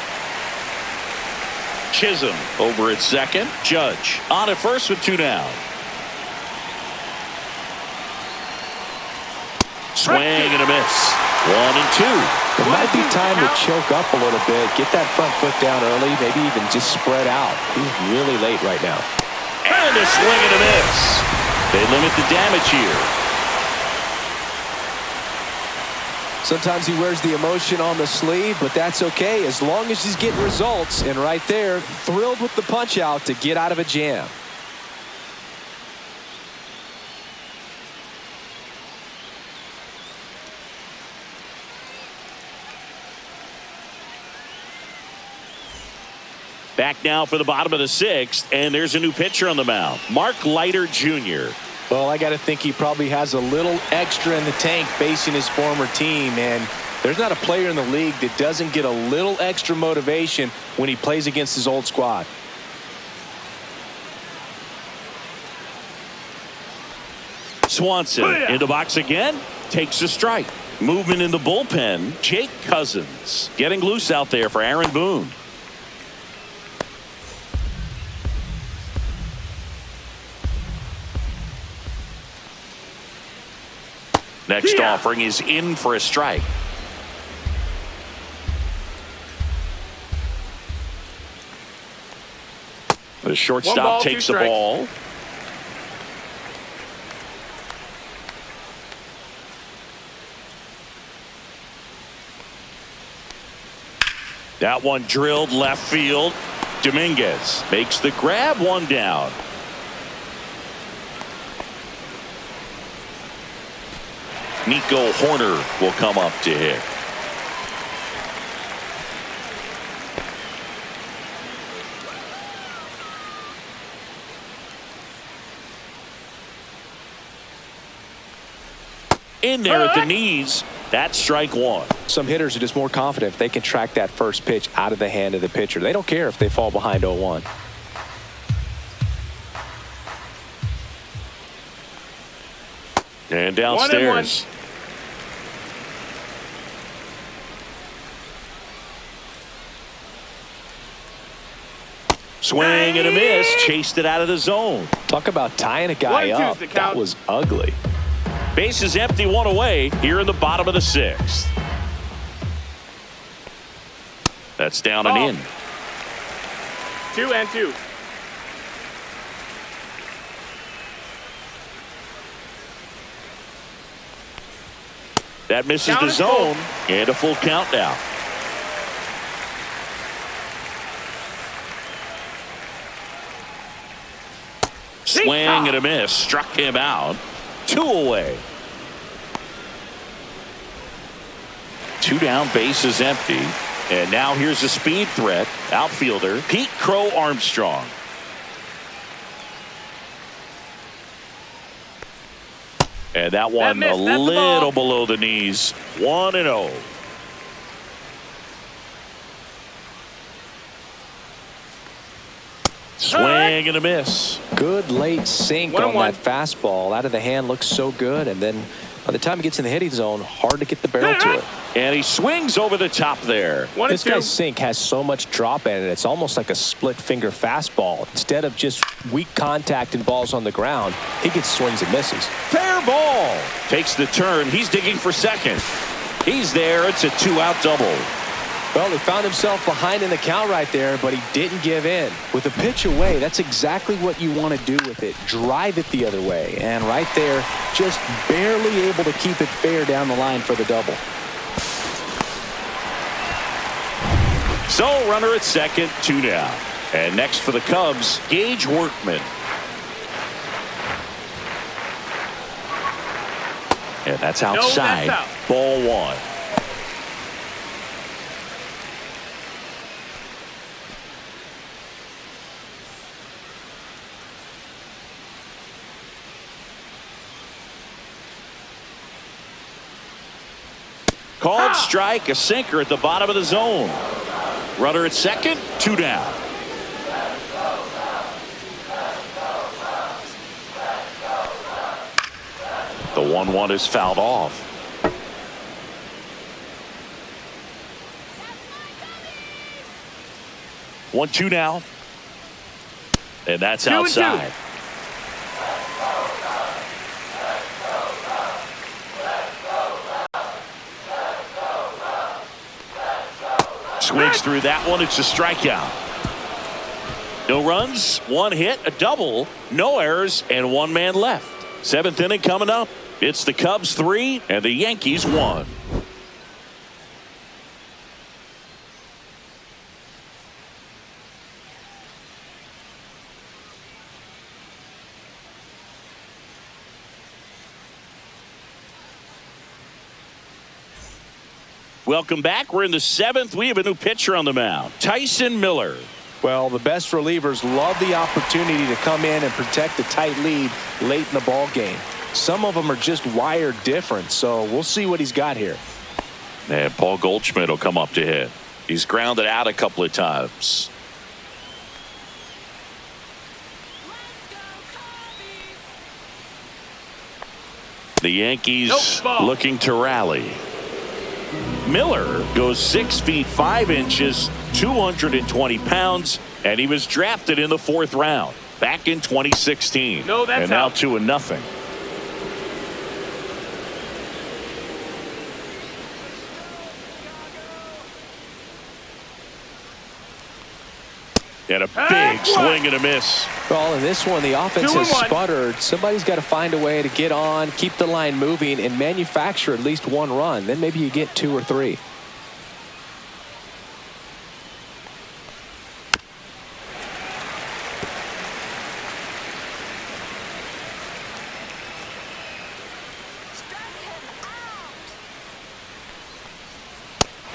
Chisholm over at second. Judge on at first with 2 down. Swing and a miss. 1-2. It might be time to choke up a little bit, get that front foot down early, maybe even just spread out. He's really late right now. And a swing and a miss. They limit the damage here. Sometimes he wears the emotion on the sleeve, but that's okay as long as he's getting results. And right there, thrilled with the punch out to get out of a jam. Back now for the bottom of the 6th, and there's a new pitcher on the mound, Mark Leiter Jr. Well, I got to think he probably has a little extra in the tank facing his former team, and there's not a player in the league that doesn't get a little extra motivation when he plays against his old squad. Swanson into box again, takes a strike. Movement in the bullpen, Jake Cousins getting loose out there for Aaron Boone. Next offering is in for a strike. The shortstop takes the ball. That one drilled left field. Dominguez makes the grab, 1 down. Nico Horner will come up to hit. In there at the knees, That's strike one. Some hitters are just more confident if they can track that first pitch out of the hand of the pitcher. They don't care if they fall behind 0-1. And downstairs. 1-1. Swing and a miss. Chased it out of the zone. Talk about tying a guy up. That was ugly. Base is empty, one away here in the bottom of the sixth. That's down and in. 2-2. That misses the zone. And a full count now. Swing and a miss. Struck him out. 2 away. 2 down, base is empty. And now here's a speed threat. Outfielder Pete Crow Armstrong. And that one a little below the knees. 1-0. Swing and a miss. Good late sink on that fastball. Out of the hand, looks so good. And then by the time he gets in the hitting zone, hard to get the barrel to it. And he swings over the top there. This guy's sink has so much drop in it. It's almost like a split finger fastball. Instead of just weak contact and balls on the ground, he gets swings and misses. Fair ball. Takes the turn. He's digging for second. He's there. It's a 2-out double. Well, he found himself behind in the count right there, but he didn't give in. With a pitch away, that's exactly what you want to do with it. Drive it the other way. And right there, just barely able to keep it fair down the line for the double. So, runner at second, 2 down. And next for the Cubs, Gage Workman. And that's outside. That's out. Ball 1. Called strike, a sinker at the bottom of the zone. Runner at second, 2 down. The 1-1 is fouled off. One, 2 now. And that's outside. Swings through that one. It's a strikeout. No runs, 1 hit, a double, no errors, and 1 man left. 7th inning coming up. It's the Cubs 3 and the Yankees 1. Welcome back. We're in the 7th. We have a new pitcher on the mound, Tyson Miller. Well, the best relievers love the opportunity to come in and protect a tight lead late in the ball game. Some of them are just wired different, so we'll see what he's got here. And Paul Goldschmidt will come up to hit. He's grounded out a couple of times. The Yankees looking to rally. Miller goes 6 feet 5 inches, 220 pounds, and he was drafted in the 4th round back in 2016. And now 2-0. And a big swing and a miss. Well, in this one, the offense has sputtered. Somebody's got to find a way to get on, keep the line moving, and manufacture at least 1 run. Then maybe you get 2 or 3.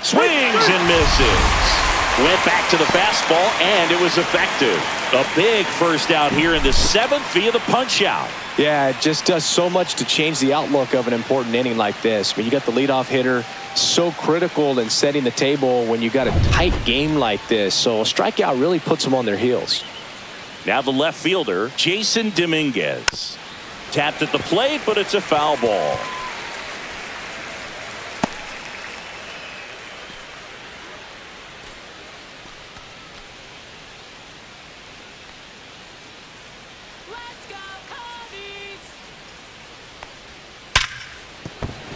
Swings and misses. Went back to the fastball, and it was effective. A big first out here in the 7th via the punch-out. Yeah, it just does so much to change the outlook of an important inning like this. I mean, you got the leadoff hitter, so critical in setting the table when you got a tight game like this. So a strikeout really puts them on their heels. Now the left fielder, Jason Dominguez. Tapped at the plate, but it's a foul ball.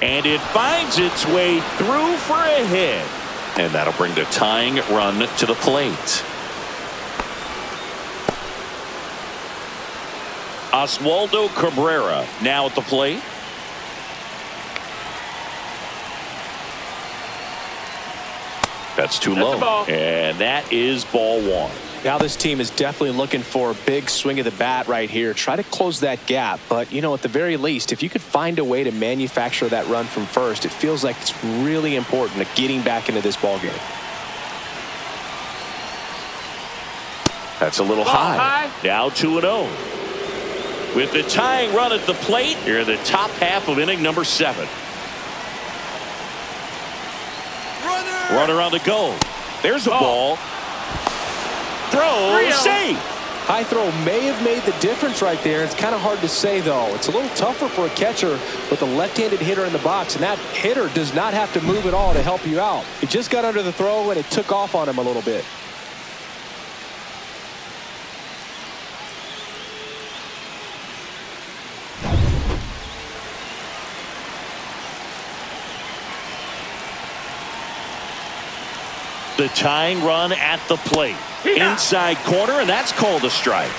And it finds its way through for a hit. And that'll bring the tying run to the plate. Oswaldo Cabrera now at the plate. That's too low. And that is ball one. Now this team is definitely looking for a big swing of the bat right here. Try to close that gap. But, you know, at the very least, if you could find a way to manufacture that run from first, it feels like it's really important to getting back into this ball game. That's a little high. Now 2-0. With the tying run at the plate, here in the top half of inning number 7. Runner on the go. There's a ball. Throw, safe. High throw may have made the difference right there. It's kind of hard to say, though. It's a little tougher for a catcher with a left-handed hitter in the box, and that hitter does not have to move at all to help you out. He just got under the throw, and it took off on him a little bit. The tying run at the plate. Inside corner, and that's called a strike.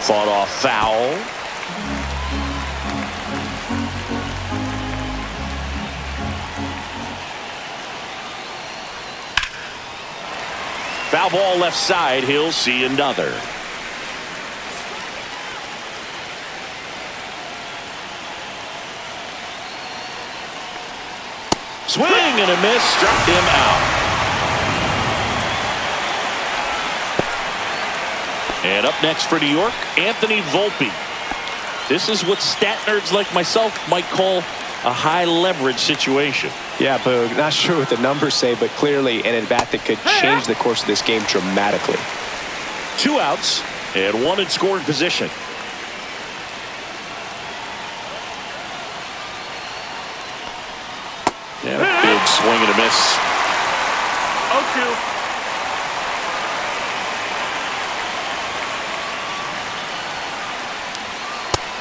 Fought off foul. Foul ball left side. He'll see another. Swing and a miss, struck him out. And up next for New York, Anthony Volpe. This is what stat nerds like myself might call a high leverage situation. Yeah, Boog, not sure what the numbers say, but clearly an at-bat that could change the course of this game dramatically. 2 outs and 1 in scoring position. And a big swing and a miss. 0-2.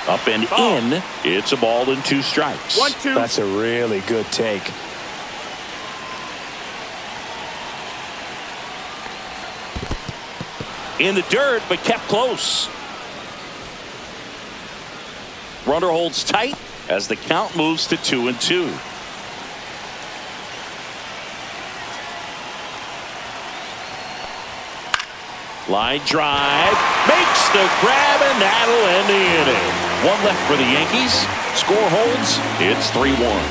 Up and in. It's a ball and 2 strikes. 1-2. That's a really good take. In the dirt, but kept close. Runner holds tight as the count moves to 2-2. Line drive, makes the grab, and that'll end the inning. 1 left for the Yankees. Score holds. It's 3-1.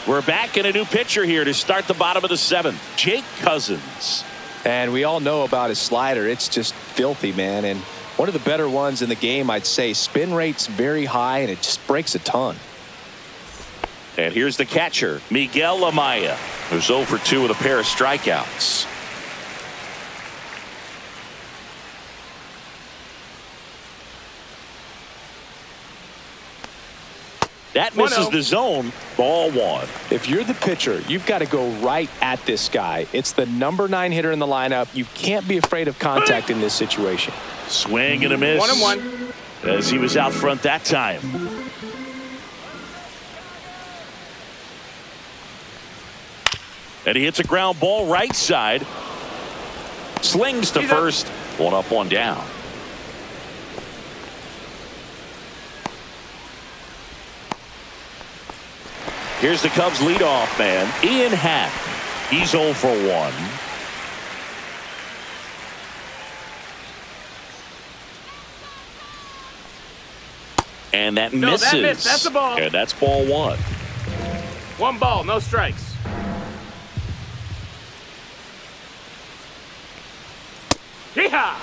We're back in a new pitcher here to start the bottom of the 7th. Jake Cousins. And we all know about his slider. It's just filthy, man. And one of the better ones in the game, I'd say. Spin rate's very high, and it just breaks a ton. And here's the catcher, Miguel Amaya, who's 0 for 2 with a pair of strikeouts. That misses the zone. Ball 1. If you're the pitcher, you've got to go right at this guy. It's the number 9 hitter in the lineup. You can't be afraid of contact in this situation. Swing and a miss. 1-1. As he was out front that time. And he hits a ground ball right side. Slings to first. 1 up, 1 down. Here's the Cubs leadoff man, Ian Happ. He's 0 for 1. And that misses. That missed. That's a ball. And that's ball 1. 1 ball, no strikes. Yeehaw!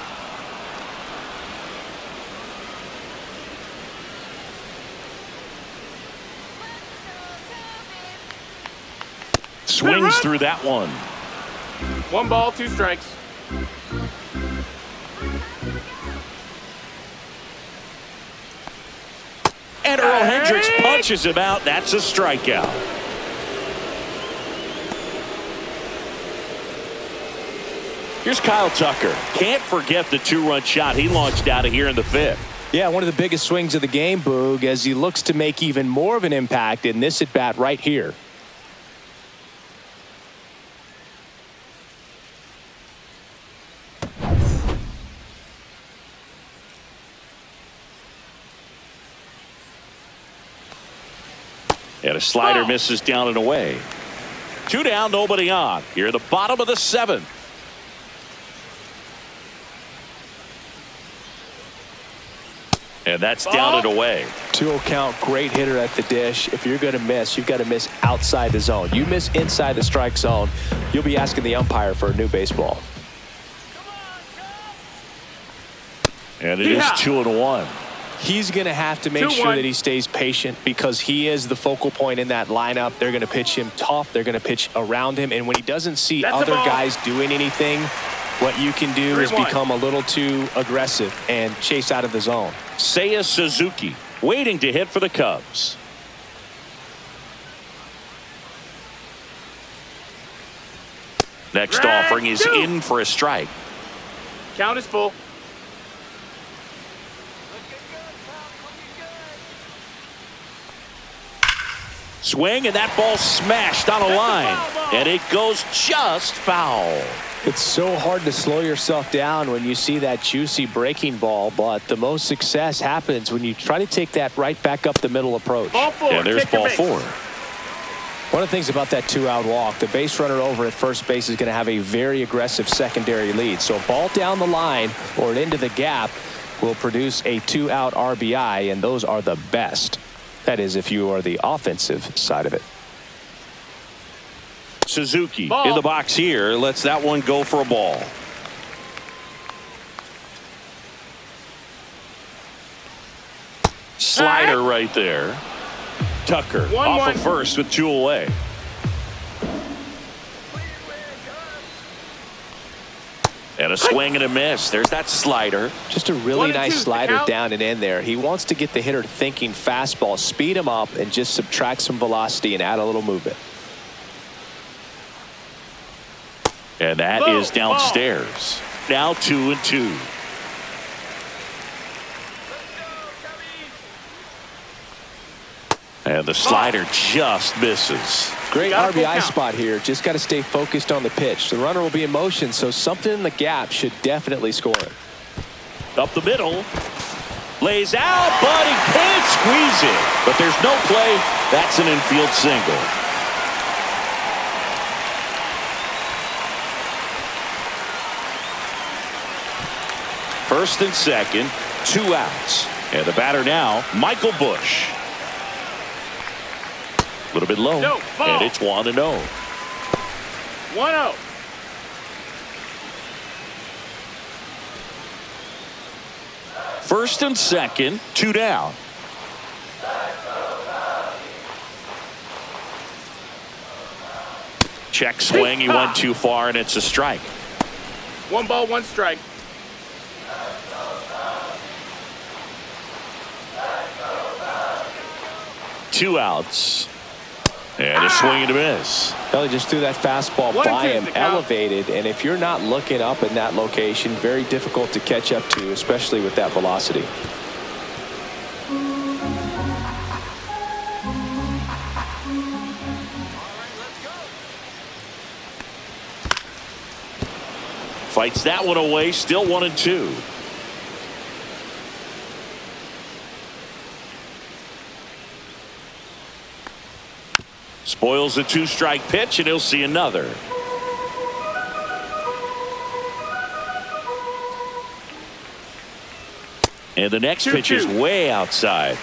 Swings through that one. 1 ball, 2 strikes. And Earl Hendricks punches him out. That's a strikeout. Here's Kyle Tucker. Can't forget the 2-run shot he launched out of here in the 5th. Yeah, one of the biggest swings of the game, Boog, as he looks to make even more of an impact in this at-bat right here. And a slider misses down and away. 2 down, nobody on. Here at the bottom of the 7th. And that's down and away. 2-0 count, great hitter at the dish. If you're going to miss, you've got to miss outside the zone. You miss inside the strike zone, you'll be asking the umpire for a new baseball. And it is 2-1. He's going to have to make sure that he stays patient because he is the focal point in that lineup. They're going to pitch him tough. They're going to pitch around him. And when he doesn't see other guys doing anything, what you can do is become a little too aggressive and chase out of the zone. Seiya Suzuki waiting to hit for the Cubs. Next offering is in for a strike. Count is full. Swing, and that ball smashed on a line. And it goes just foul. It's so hard to slow yourself down when you see that juicy breaking ball, but the most success happens when you try to take that right back up the middle approach. Ball 4. And there's ball 4. One of the things about that 2-out walk, the base runner over at first base is going to have a very aggressive secondary lead. So a ball down the line or into the gap will produce a 2-out RBI, and those are the best. That is, if you are the offensive side of it. Suzuki in the box here lets that one go for a ball. Slider right there. Tucker off of first with 2 away. And a swing and a miss. There's that slider. Just a really nice slider down and in there. He wants to get the hitter thinking fastball, speed him up, and just subtract some velocity and add a little movement. And that is downstairs. Now 2-2. And the slider just misses. Great RBI spot here. Just got to stay focused on the pitch. The runner will be in motion, so something in the gap should definitely score it. Up the middle. Lays out, but he can't squeeze it. But there's no play. That's an infield single. First and second, 2 outs. And the batter now, Michael Bush. A little bit low, and it's 1-0. 1-0. First and second, 2 down. Check swing, he went too far, and it's a strike. 1 ball, 1 strike. Two outs. And a swing and a miss. Kelly just threw that fastball by him, elevated, and if you're not looking up in that location, very difficult to catch up to, especially with that velocity. Fights that one away, still 1-2. Spoils the 2-strike pitch, and he'll see another. And the next pitch is way outside.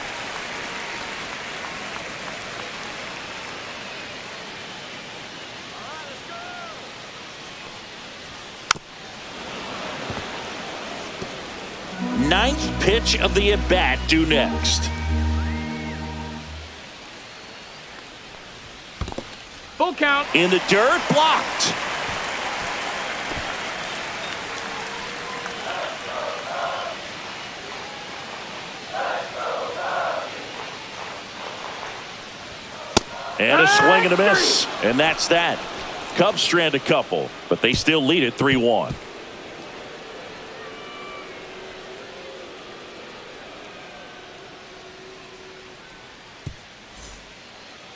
Ninth pitch of the at-bat due next. Full count. In the dirt, blocked. And a swing and a miss. And that's that. Cubs strand a couple, but they still lead it 3-1.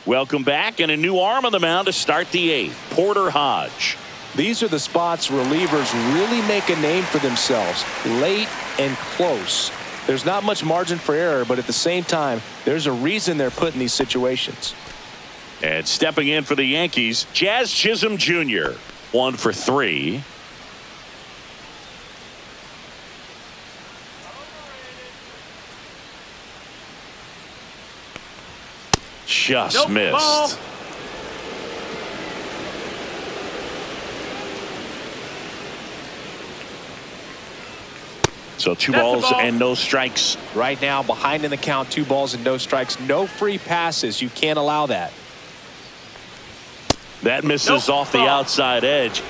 Welcome back, and a new arm on the mound to start the 8th. Porter Hodge. These are the spots relievers really make a name for themselves. Late and close. There's not much margin for error, but at the same time, there's a reason they're put in these situations. And stepping in for the Yankees, Jazz Chisholm Jr. 1 for 3. Just missed. Ball. So 2 balls and no strikes. Right now, behind in the count, 2 balls and no strikes. No free passes. You can't allow that. That misses off the outside edge.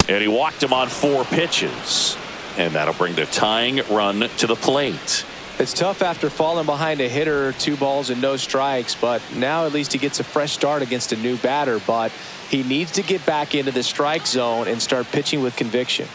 And he walked him on 4 pitches. And that'll bring the tying run to the plate. It's tough after falling behind a hitter, 2 balls and no strikes, but now at least he gets a fresh start against a new batter. But he needs to get back into the strike zone and start pitching with conviction.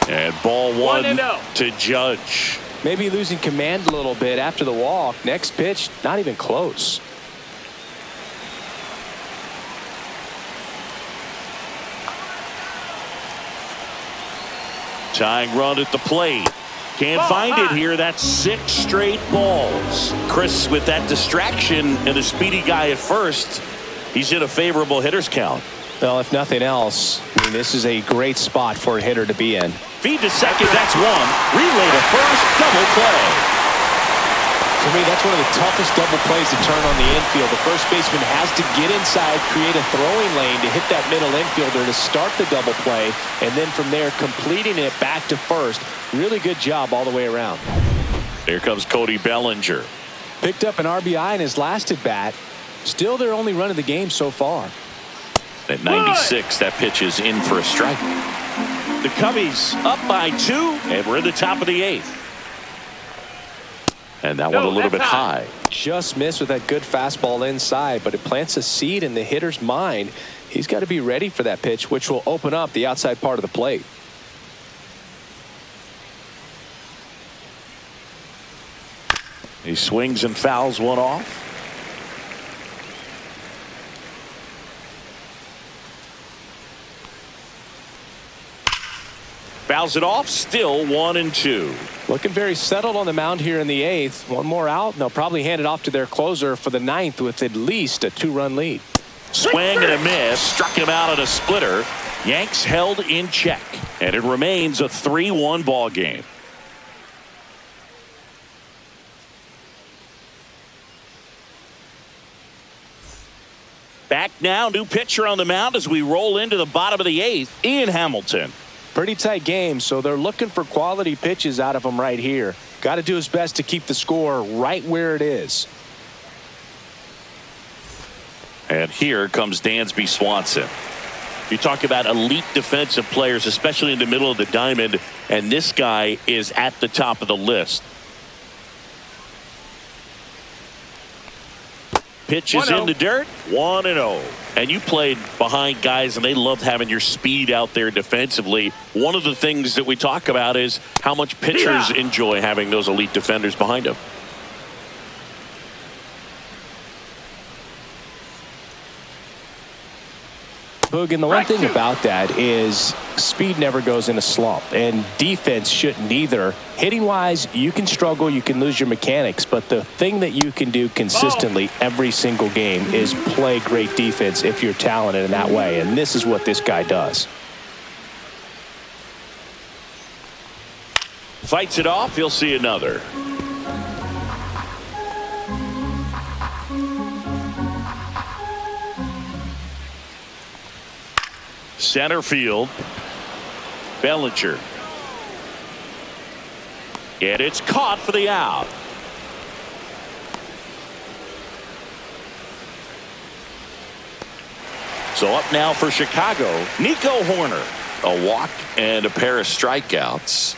And ball 1 1-0 to Judge. Maybe losing command a little bit after the walk. Next pitch, not even close. Tying run at the plate. Can't find it here. That's 6 straight balls. Chris, with that distraction and a speedy guy at first, he's in a favorable hitter's count. Well, if nothing else, I mean, this is a great spot for a hitter to be in. Feed to second, that's 1. Relay to first, double play. For me, that's one of the toughest double plays to turn on the infield. The first baseman has to get inside, create a throwing lane to hit that middle infielder to start the double play, and then from there completing it back to first. Really good job all the way around. Here comes Cody Bellinger. Picked up an RBI in his last at bat. Still their only run of the game so far. At 96, that pitch is in for a strike. The Cubbies up by 2, and we're in the top of the 8th. And that one a little bit high. Just missed with that good fastball inside, but it plants a seed in the hitter's mind. He's got to be ready for that pitch, which will open up the outside part of the plate. He swings and fouls one off. Fouls it off, still 1-2. Looking very settled on the mound here in the 8th. One more out, and they'll probably hand it off to their closer for the 9th with at least a 2-run lead. Swing and a miss, struck him out on a splitter. Yanks held in check, and it remains a 3-1 ball game. Back now, new pitcher on the mound as we roll into the bottom of the 8th, Ian Hamilton. Pretty tight game, so they're looking for quality pitches out of him right here. Got to do his best to keep the score right where it is. And here comes Dansby Swanson. You talk about elite defensive players, especially in the middle of the diamond, and this guy is at the top of the list. Pitch is in the dirt, 1-0. And you played behind guys, and they loved having your speed out there defensively. One of the things that we talk about is how much pitchers enjoy having those elite defenders behind them. Boog, and the one thing about that is speed never goes in a slump, and defense shouldn't either. Hitting-wise, you can struggle, you can lose your mechanics, but the thing that you can do consistently every single game is play great defense if you're talented in that way, and this is what this guy does. Fights it off, he'll see another. Center field. Bellinger. And it's caught for the out. So up now for Chicago, Nico Horner. A walk and a pair of strikeouts.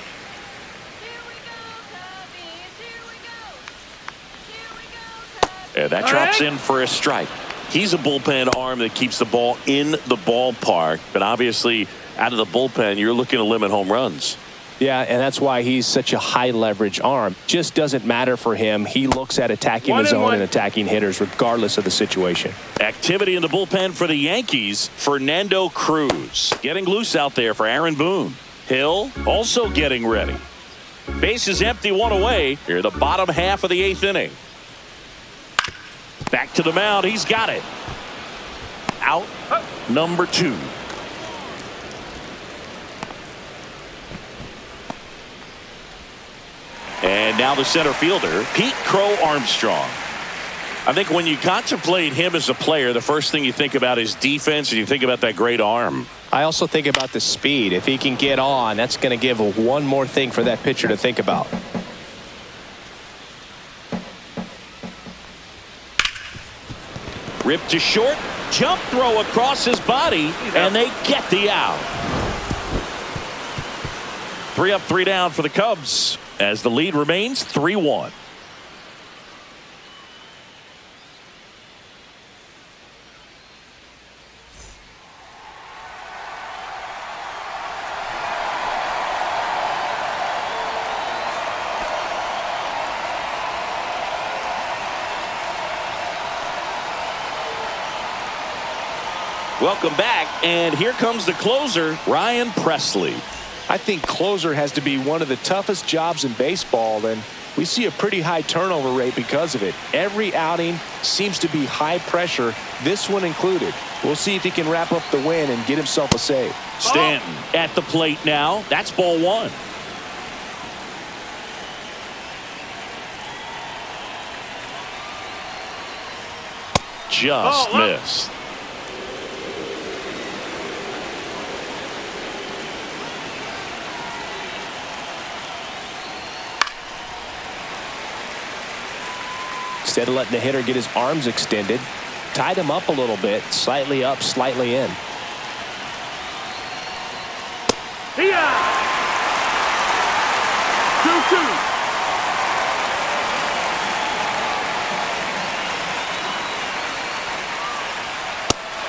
And that drops in for a strike. He's a bullpen arm that keeps the ball in the ballpark, but obviously out of the bullpen, you're looking to limit home runs. Yeah, and that's why he's such a high leverage arm. Just doesn't matter for him. He looks at attacking the zone and attacking hitters regardless of the situation. Activity in the bullpen for the Yankees. Fernando Cruz getting loose out there for Aaron Boone. Hill also getting ready. Base is empty, one away. Here the bottom half of the 8th inning. Back to the mound. He's got it. Out number 2. And now the center fielder, Pete Crow Armstrong. I think when you contemplate him as a player, the first thing you think about is defense, and you think about that great arm. I also think about the speed. If he can get on, that's going to give one more thing for that pitcher to think about. Ripped to short, jump throw across his body, and they get the out. 3 up, 3 down for the Cubs as the lead remains 3-1. Welcome back, and here comes the closer, Ryan Presley. I think closer has to be one of the toughest jobs in baseball, and we see a pretty high turnover rate because of it. Every outing seems to be high pressure, this one included. We'll see if he can wrap up the win and get himself a save. Stanton at the plate now. That's ball 1. Just missed. Instead of letting the hitter get his arms extended, tied him up a little bit, slightly up, slightly in. Yeah. 2-2.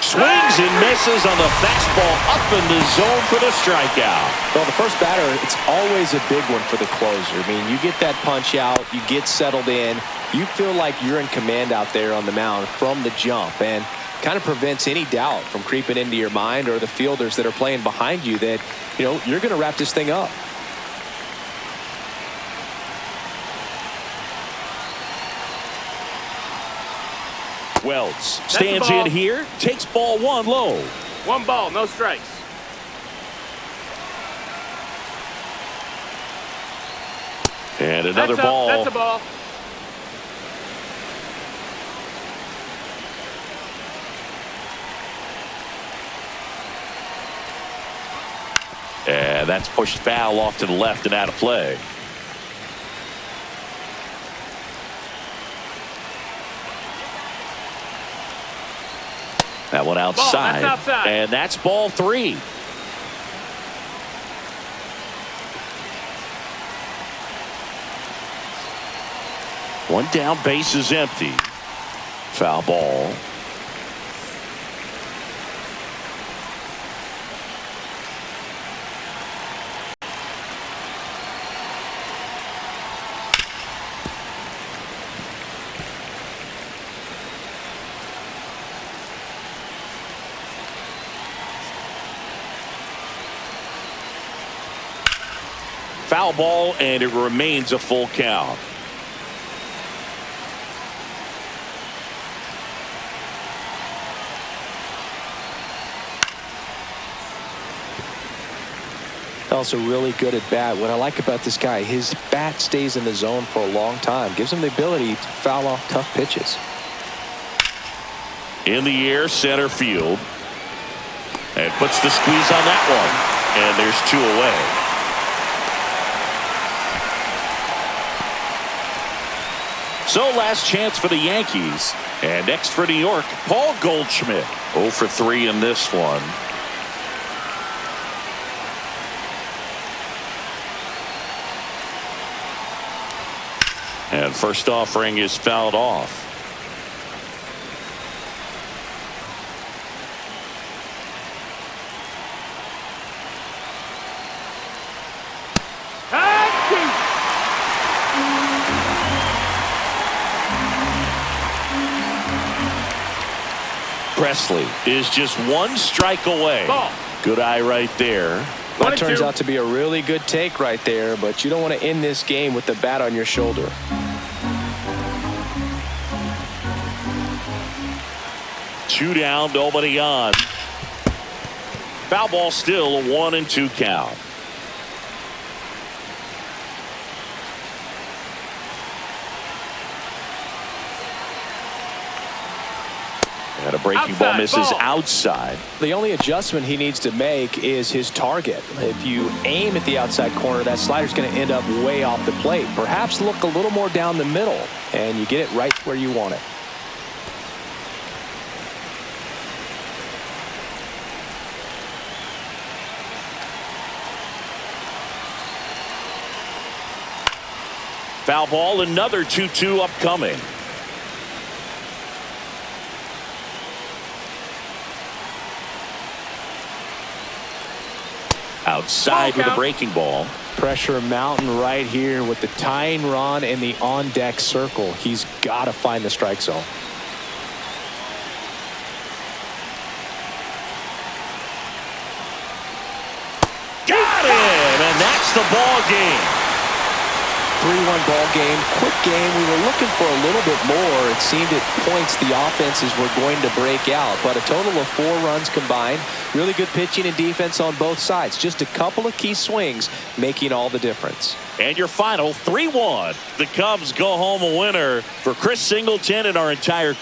Swings and misses on the fastball up in the zone for the strikeout. Well, the first batter, it's always a big one for the closer. I mean, you get that punch out, you get settled in, you feel like you're in command out there on the mound from the jump, and kind of prevents any doubt from creeping into your mind or the fielders that are playing behind you that, you know, you're going to wrap this thing up. Wells stands in here, takes ball 1 low. 1 ball, no strikes. And another ball. That's a ball. And that's pushed foul off to the left and out of play. That one outside. That's outside. And that's ball 3. One down, base is empty. Foul ball. Foul ball, and it remains a full count. Also really good at bat. What I like about this guy, his bat stays in the zone for a long time. Gives him the ability to foul off tough pitches. In the air, center field. And puts the squeeze on that one. And there's 2 away. So last chance for the Yankees. And next for New York, Paul Goldschmidt. 0 for 3 in this one. And first offering is fouled off. Presley is just 1 strike away. Ball. Good eye right there. That turns out to be a really good take right there, but you don't want to end this game with the bat on your shoulder. Two down, nobody on. Foul ball, still a 1-2 count. And a breaking ball misses outside. The only adjustment he needs to make is his target. If you aim at the outside corner, that slider's going to end up way off the plate. Perhaps look a little more down the middle, and you get it right where you want it. Foul ball, another 2-2 upcoming. Outside with a breaking ball. Pressure mountain right here with the tying run in the on-deck circle. He's got to find the strike zone. Got him, and that's the ball game. 3-1 ball game, quick game. We were looking for a little bit more. It seemed at points the offenses were going to break out, but a total of 4 runs combined. Really good pitching and defense on both sides. Just a couple of key swings making all the difference. And your final 3-1. The Cubs go home a winner. For Chris Singleton and our entire